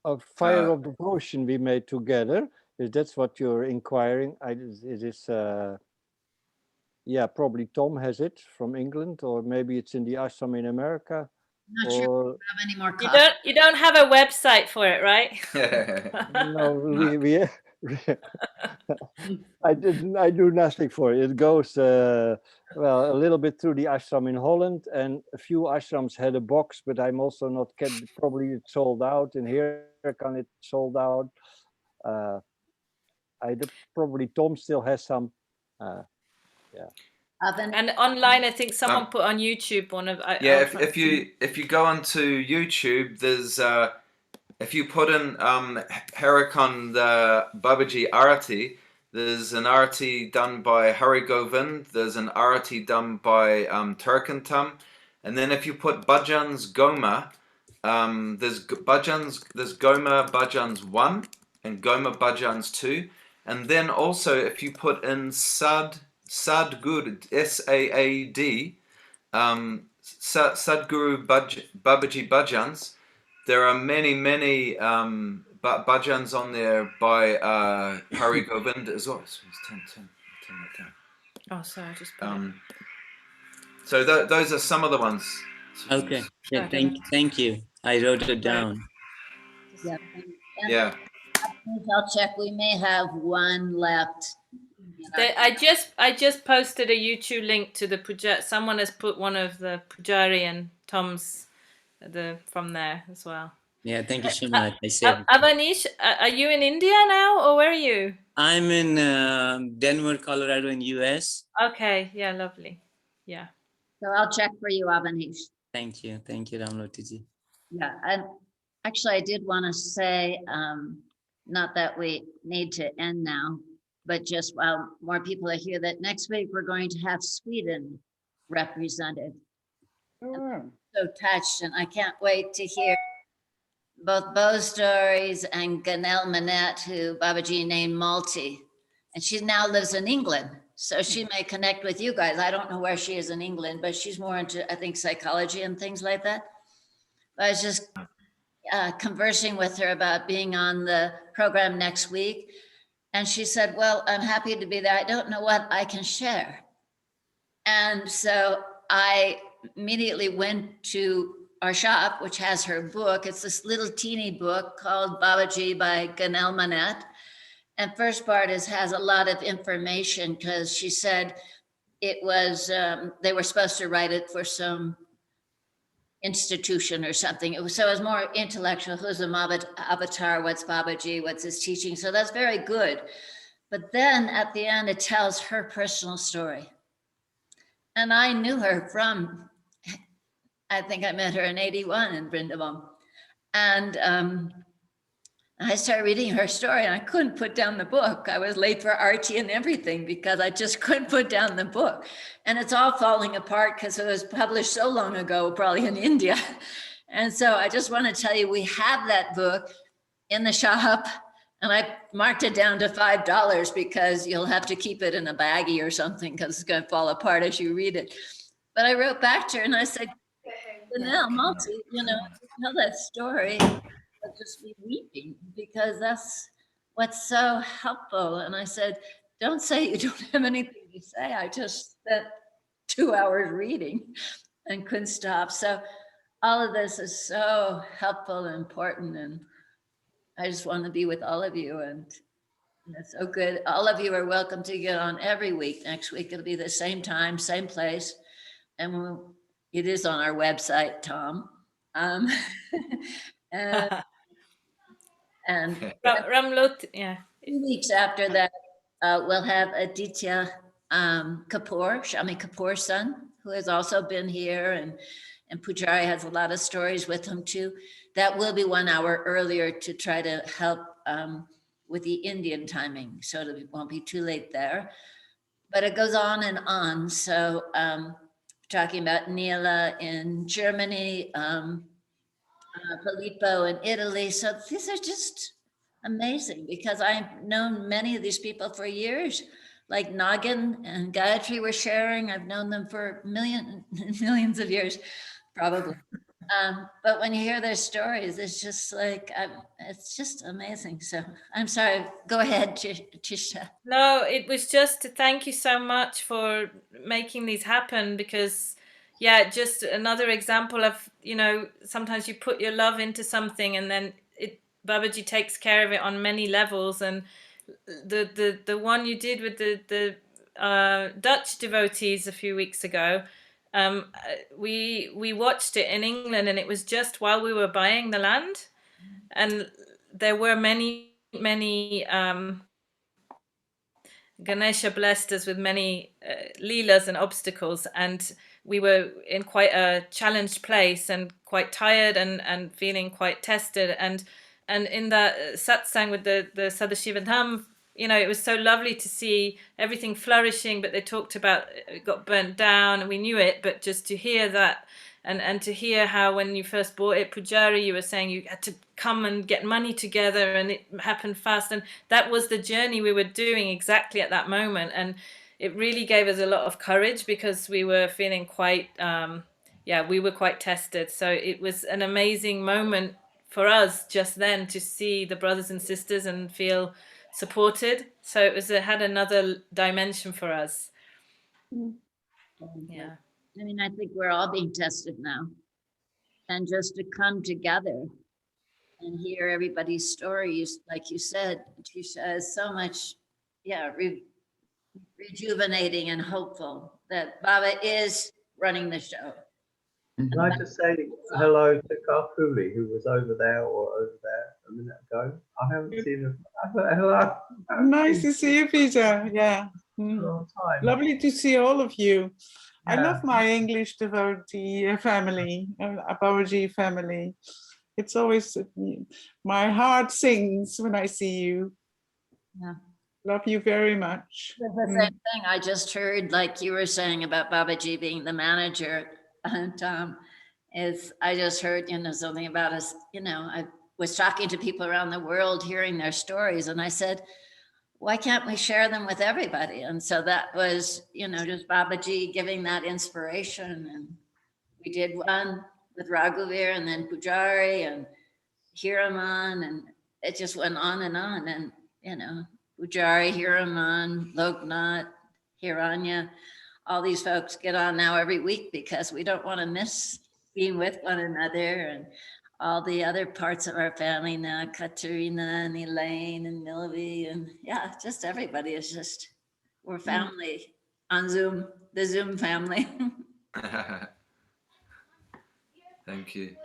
A Fire of Devotion we made together. If that's what you're inquiring, it is. Yeah, probably Tom has it from England, or maybe it's in the ashram in America. Not sure if we have any more You coffee. you don't have a website for it, right? No, we I do nothing for it. It goes well a little bit through the ashram in Holland, and a few ashrams had a box, but I'm also not probably it's sold out. In here can it sold out. Probably Tom still has some. Yeah. And online, I think someone put on YouTube one of. If you go onto YouTube, there's if you put in Harikon the Babaji Arati, there's an Arati done by Hari Govind, there's an Arati done by Turkantam, and then if you put Bhajans Goma, there's Goma Bhajans 1 and Goma Bhajans 2, and then also if you put in Sadguru, Saad, Sadguru Babaji Bhajans, there are many bhajans on there by Hari Govind as well. Turn that down. Oh, sorry, I just. So those are some of the ones. Okay. Yeah. Thank you. I wrote it down. Yeah. I'll check. We may have one left. I just posted a YouTube link to the pujari. Someone has put one of the pujari and Tom's from there as well. Yeah, thank you so much. I said Avanish, are you in India now, or where are you? I'm in Denver, Colorado, in US. Okay, yeah, lovely. Yeah. So I'll check for you, Avanish. Thank you, Ramlotiji. Yeah, and actually, I did want to say, not that we need to end now, but just while more people are here, that next week we're going to have Sweden represented. I'm so touched, and I can't wait to hear both Bo's stories and Ganel Manette, who Babaji named Malti. And she now lives in England, so she may connect with you guys. I don't know where she is in England, but she's more into, I think, psychology and things like that. But I was just conversing with her about being on the program next week. And she said, well, I'm happy to be there. I don't know what I can share. And so I immediately went to our shop, which has her book. It's this little teeny book called Babaji by Ganel Manette. And first part has a lot of information, because she said it was, they were supposed to write it for some institution or something. It was more intellectual. Who's the avatar? What's Babaji? What's his teaching? So that's very good. But then at the end, it tells her personal story. And I knew her from, I think I met her in 81 in Vrindavan. And I started reading her story and I couldn't put down the book. I was late for Archie and everything because I just couldn't put down the book. And it's all falling apart because it was published so long ago, probably in India. And so I just want to tell you, we have that book in the shop. And I marked it down to $5 because you'll have to keep it in a baggie or something because it's going to fall apart as you read it. But I wrote back to her and I said, Danelle, Malti, you know, tell that story. I'll just be weeping because that's what's so helpful. And I said, don't say you don't have anything to say. I just spent 2 hours reading and couldn't stop. So all of this is so helpful and important. And I just want to be with all of you. And it's so good. All of you are welcome to get on every week. Next week, it'll be the same time, same place. And it is on our website, Tom. And Ramlut, yeah. 2 weeks after that, we'll have Aditya Kapoor, Shami Kapoor's son, who has also been here, and Pujari has a lot of stories with him too. That will be 1 hour earlier to try to help with the Indian timing, so that it won't be too late there. But it goes on and on. So talking about Neela in Germany, Filippo in Italy. So these are just amazing because I've known many of these people for years, like Nagin and Gayatri were sharing. I've known them for millions of years, probably. But when you hear their stories, it's just like, it's just amazing. So I'm sorry, go ahead, Tisha. No, it was just to thank you so much for making these happen because, yeah, just another example of, you know, sometimes you put your love into something and then Babaji takes care of it on many levels. And the one you did with the Dutch devotees a few weeks ago, we watched it in England, and it was just while we were buying the land, and there were many Ganesha blessed us with many leelas and obstacles, and we were in quite a challenged place and quite tired and feeling quite tested, and in that satsang with the Sadashiva Dham, you know, it was so lovely to see everything flourishing, but they talked about it got burnt down, and we knew it, but just to hear that, and to hear how when you first bought it, Pujari, you were saying you had to come and get money together, and it happened fast, and that was the journey we were doing exactly at that moment, and it really gave us a lot of courage because we were feeling quite, we were quite tested. So it was an amazing moment for us just then to see the brothers and sisters and feel supported. So it had another dimension for us. Yeah. I mean, I think we're all being tested now. And just to come together and hear everybody's stories, like you said, Tisha, is so much, rejuvenating and hopeful that Baba is running the show. Can I just say hello to Karpuli, who was over there a minute ago? I haven't seen him. Hello. Nice to see you, Peter. Yeah. Long time. Lovely to see all of you. I Yeah. love my English devotee family, Babaji family. It's always, my heart sings when I see you. Yeah. Love you very much. The same thing I just heard, like you were saying about Babaji being the manager, Tom, is I just heard, something about us, I was talking to people around the world, hearing their stories, and I said, why can't we share them with everybody? And so that was, just Babaji giving that inspiration. And we did one with Raghuvir and then Pujari and Hiraman, and it just went on. And, Pujari, Hiraman, Loknath, Hiranya, all these folks get on now every week because we don't want to miss being with one another, and all the other parts of our family now, Katerina and Elaine and Milvi, and just everybody is just, we're family on Zoom, the Zoom family. Thank you.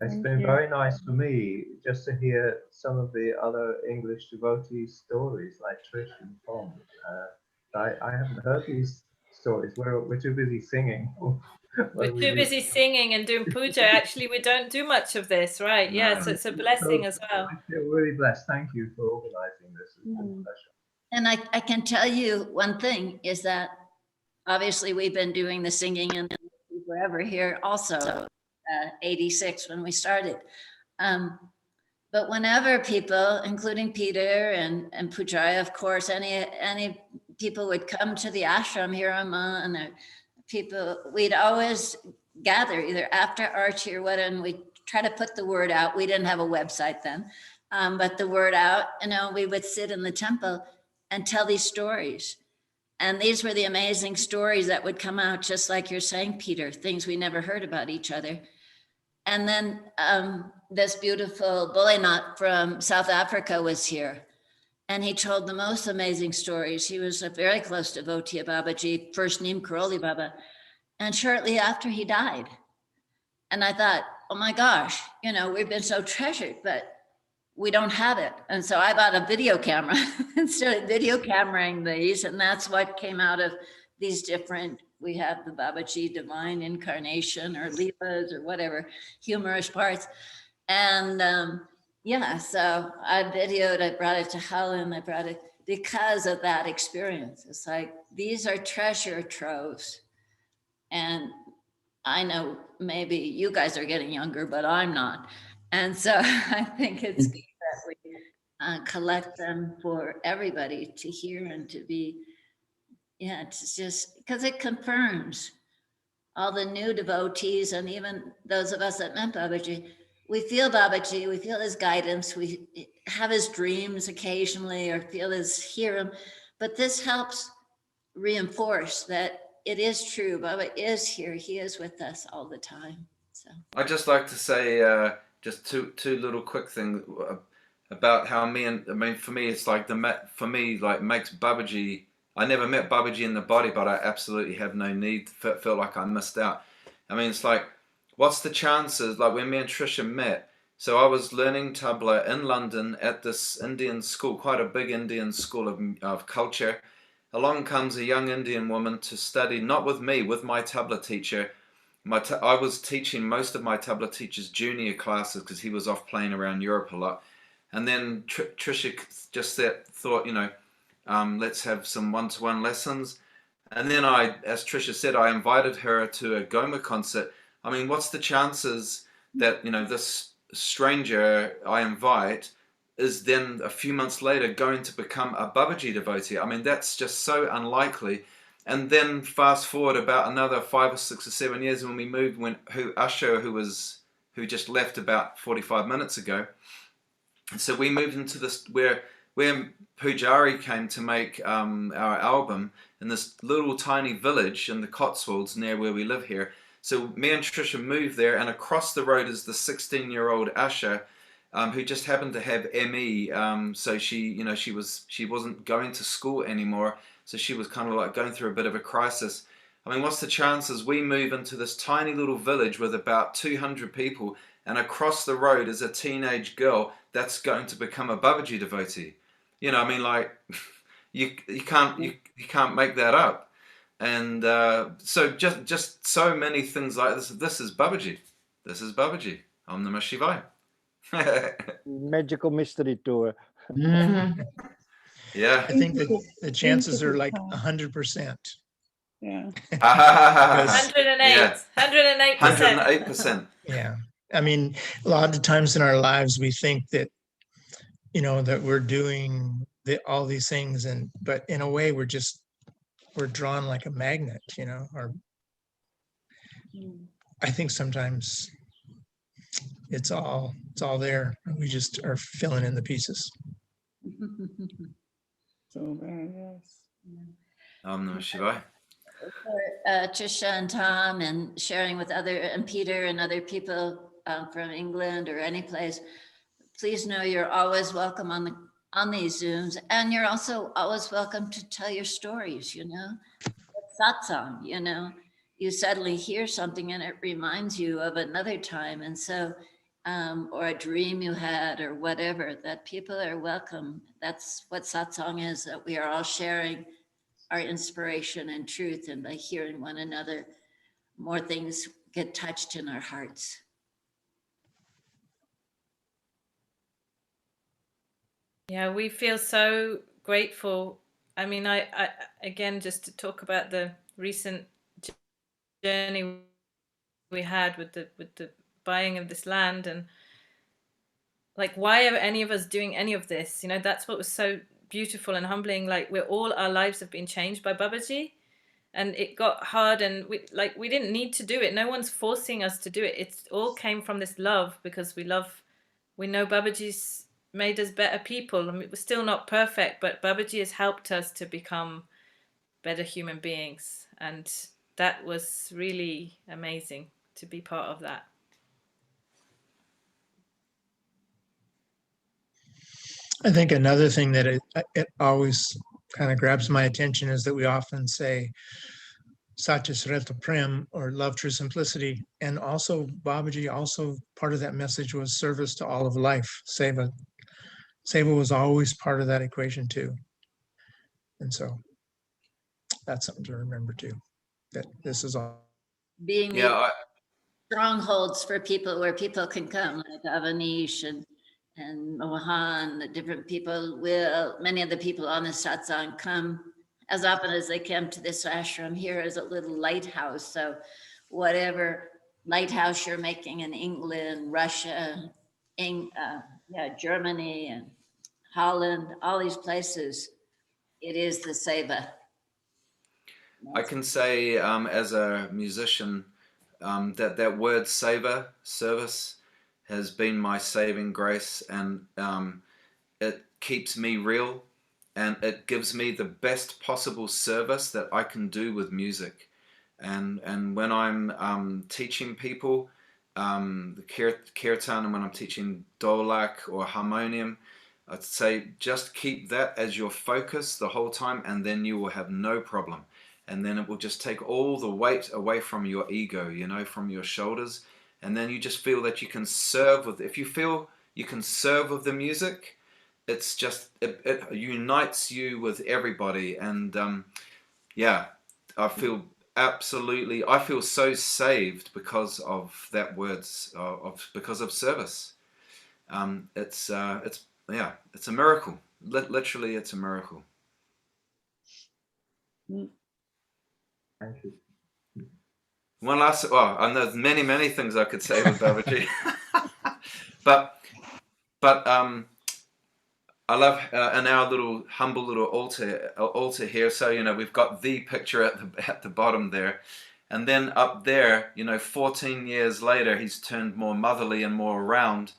It's Thank been you. very nice for me just to hear some of the other English devotees' stories, like Trish and Tom. I haven't heard these stories. We're too busy singing. We're when we too meet. busy singing and doing puja. Actually, we don't do much of this, right? Yeah, so it's a blessing as well. I feel really blessed. Thank you for organizing this. It's been a pleasure. And I can tell you one thing is that obviously we've been doing the singing and forever here also, 86 when we started. But whenever people, including Peter and Pujari, of course, any people would come to the ashram here on Ma, and people, we'd always gather either after Archie or what, and we'd try to put the word out. We didn't have a website then, but the word out, we would sit in the temple and tell these stories. And these were the amazing stories that would come out, just like you're saying, Peter, things we never heard about each other. And then this beautiful Bolenat from South Africa was here. And he told the most amazing stories. He was a very close devotee of Babaji, first Neem Karoli Baba. And shortly after he died. And I thought, oh my gosh, we've been so treasured, but we don't have it. And so I bought a video camera and started video cameraing these. And that's what came out of these different, we have the Babaji Divine Incarnation or Leelas or whatever, humorous parts. And so I videoed, I brought it to Helen, I brought it because of that experience. It's like, these are treasure troves. And I know maybe you guys are getting younger, but I'm not. And so I think it's good that we collect them for everybody to hear and to be, it's just because it confirms all the new devotees and even those of us that met Babaji. We feel Babaji, we feel his guidance, we have his dreams occasionally or hear him, but this helps reinforce that it is true. Baba is here. He is with us all the time. So I'd just like to say just two little quick things about how for me, it's like makes Babaji. I never met Babaji in the body, but I absolutely have no need. Felt like I missed out. I mean, it's like, what's the chances? Like when me and Trisha met, so I was learning tabla in London at this Indian school, quite a big Indian school of culture. Along comes a young Indian woman to study, not with me, with my tabla teacher. I was teaching most of my tabla teacher's junior classes because he was off playing around Europe a lot. And then Trisha just thought, let's have some one-to-one lessons. And then as Trisha said, I invited her to a Goma concert. I mean, what's the chances that, this stranger I invite is then a few months later going to become a Babaji devotee? I mean, that's just so unlikely. And then fast forward about another 5 or 6 or 7 years when we moved, Usher, who just left about 45 minutes ago. And so we moved into this where Pujari came to make our album in this little tiny village in the Cotswolds near where we live here. So me and Trisha moved there, and across the road is the 16-year-old Asha, who just happened to have ME. So she wasn't going to school anymore. So she was kind of like going through a bit of a crisis. I mean, what's the chances we move into this tiny little village with about 200 people, and across the road is a teenage girl that's going to become a Babaji devotee? I mean, like, you can't make that up. And so just so many things like this. This is Babaji. This is Babaji. Om Namah Shivaya. Magical mystery tour. Mm-hmm. Yeah. I think that the chances are like 100%. Yeah. 108. 108%. 108%. Yeah. I mean, a lot of times in our lives, we think that, that we're doing all these things, but in a way, we're drawn like a magnet, or I think sometimes it's all there. We just are filling in the pieces. So very yes. Om Namah Shivaya. Trisha and Tom and sharing with and Peter and other people from England or any place, please know you're always welcome on these Zooms, and you're also always welcome to tell your stories. Satsang, you suddenly hear something and it reminds you of another time, and so or a dream you had or whatever, that people are welcome. That's what satsang is, that we are all sharing our inspiration and truth, and by hearing one another, more things get touched in our hearts. Yeah, we feel so grateful. I mean, I again, just to talk about the recent journey we had with the buying of this land, and like, why are any of us doing any of this? You know, that's what was so beautiful and humbling. Like, our lives have been changed by Babaji, and it got hard, and we didn't need to do it. No one's forcing us to do it. It all came from this love, because we know Babaji's made us better people. I mean, we're still not perfect, but Babaji has helped us to become better human beings, and that was really amazing to be part of that. I think another thing that it always kind of grabs my attention is that we often say Satyasrata Prem, or love, true simplicity. And also Babaji, also part of that message was service to all of life. Seva. Seva was always part of that equation too. And so that's something to remember too, that this is all. Being the strongholds for people where people can come, like Avanish and Mohan, the different people many of the people on the satsang come as often as they come to this ashram. Here is a little lighthouse. So whatever lighthouse you're making in England, Russia, Germany and Holland, all these places, it is the seva. I can say, as a musician, that word seva, service, has been my saving grace, and it keeps me real, and it gives me the best possible service that I can do with music. And when I'm teaching people the kirtan, and when I'm teaching dholak or harmonium, I'd say just keep that as your focus the whole time, and then you will have no problem. And then it will just take all the weight away from your ego, you know, from your shoulders. And then you just feel that you can serve with, if you feel you can serve with the music, it's just, it unites you with everybody. And yeah, I feel so saved because of that words, because of service. It's a miracle. Literally, it's a miracle. Thank you. One last, and there's many things I could say with Babaji, but I love in our little humble little altar here. So, you know, we've got the picture at the bottom there, and then up there, you know, 14 years later, he's turned more motherly and more round.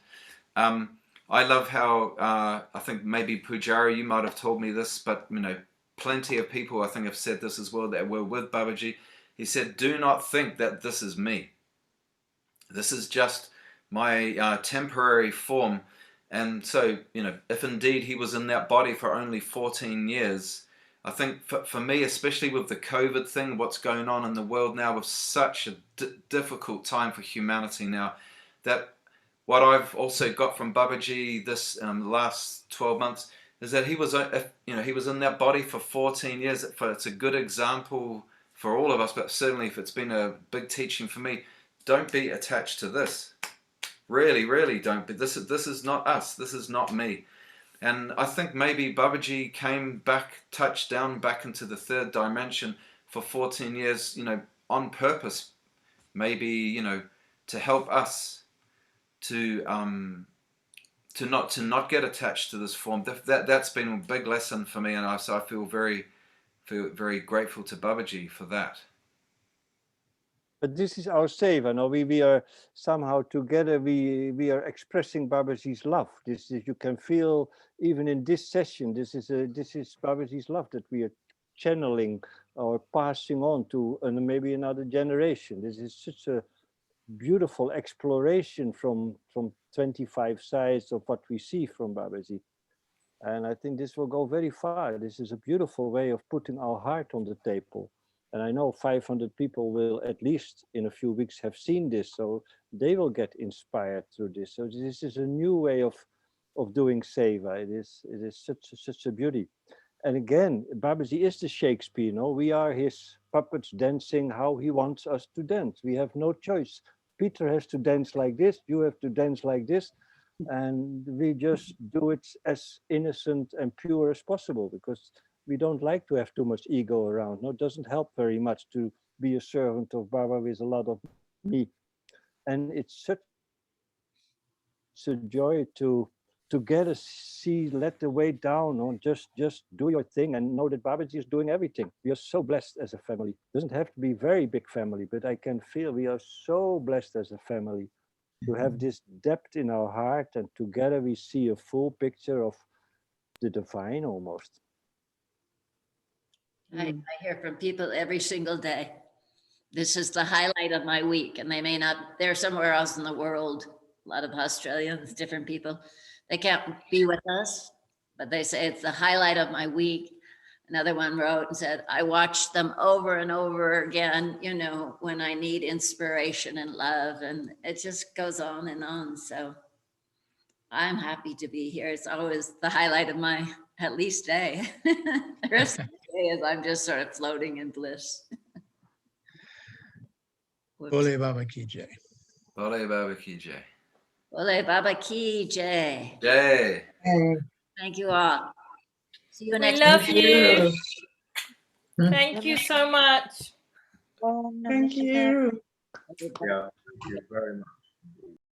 I love how I think maybe Pujari, you might have told me this, but you know, plenty of people I think have said this as well that were with Babaji. He said, "Do not think that this is me. This is just my temporary form." And so, you know, if indeed he was in that body for only 14 years, I think for me, especially with the COVID thing, what's going on in the world now, with such a difficult time for humanity now, that what I've also got from Babaji this last 12 months is that he was, he was in that body for 14 years. It's a good example for all of us, but certainly if it's been a big teaching for me, don't be attached to this. Really don't be. This is not us. This is not me. And I think maybe Babaji came back, touched down back into the third dimension for 14 years, you know, on purpose, maybe, you know, to help us to not get attached to this form. That's been a big lesson for me, and so I feel very grateful to Babaji for that. But this is our seva. No, we are somehow together. We are expressing Babaji's love. This is, you can feel even in this session. This is Babaji's love that we are channeling or passing on to maybe another generation. This is such a beautiful exploration from 25 sides of what we see from Babaji. And I think this will go very far. This is a beautiful way of putting our heart on the table. And I know 500 people will at least in a few weeks have seen this, so they will get inspired through this. So this is a new way of doing seva. It is such a beauty. And again, Babaji is the Shakespeare, no? We are his puppets dancing how he wants us to dance. We have no choice. Peter has to dance like this, you have to dance like this. And we just do it as innocent and pure as possible, because we don't like to have too much ego around. No, it doesn't help very much to be a servant of Baba with a lot of me. And it's such a joy to together see, let the weight down, or just do your thing and know that Babaji is doing everything. We are so blessed as a family. It doesn't have to be very big family, but I can feel we are so blessed as a family to have this depth in our heart, and together we see a full picture of the divine almost. I hear from people every single day. This is the highlight of my week, and they may not, they're somewhere else in the world. A lot of Australians, different people. They can't be with us, but they say it's the highlight of my week. Another one wrote and said, I watch them over and over again, you know, when I need inspiration and love, and it just goes on and on. So I'm happy to be here. It's always the highlight of my at least day. The rest of the day is I'm just sort of floating in bliss. Bole Baba Ki Jai. Bole Baba Ki Jai. Bole Baba Ki Jai. Jai. Thank you all. See you We next love week. you. Thank you so much. Thank you. Yeah, thank you very much.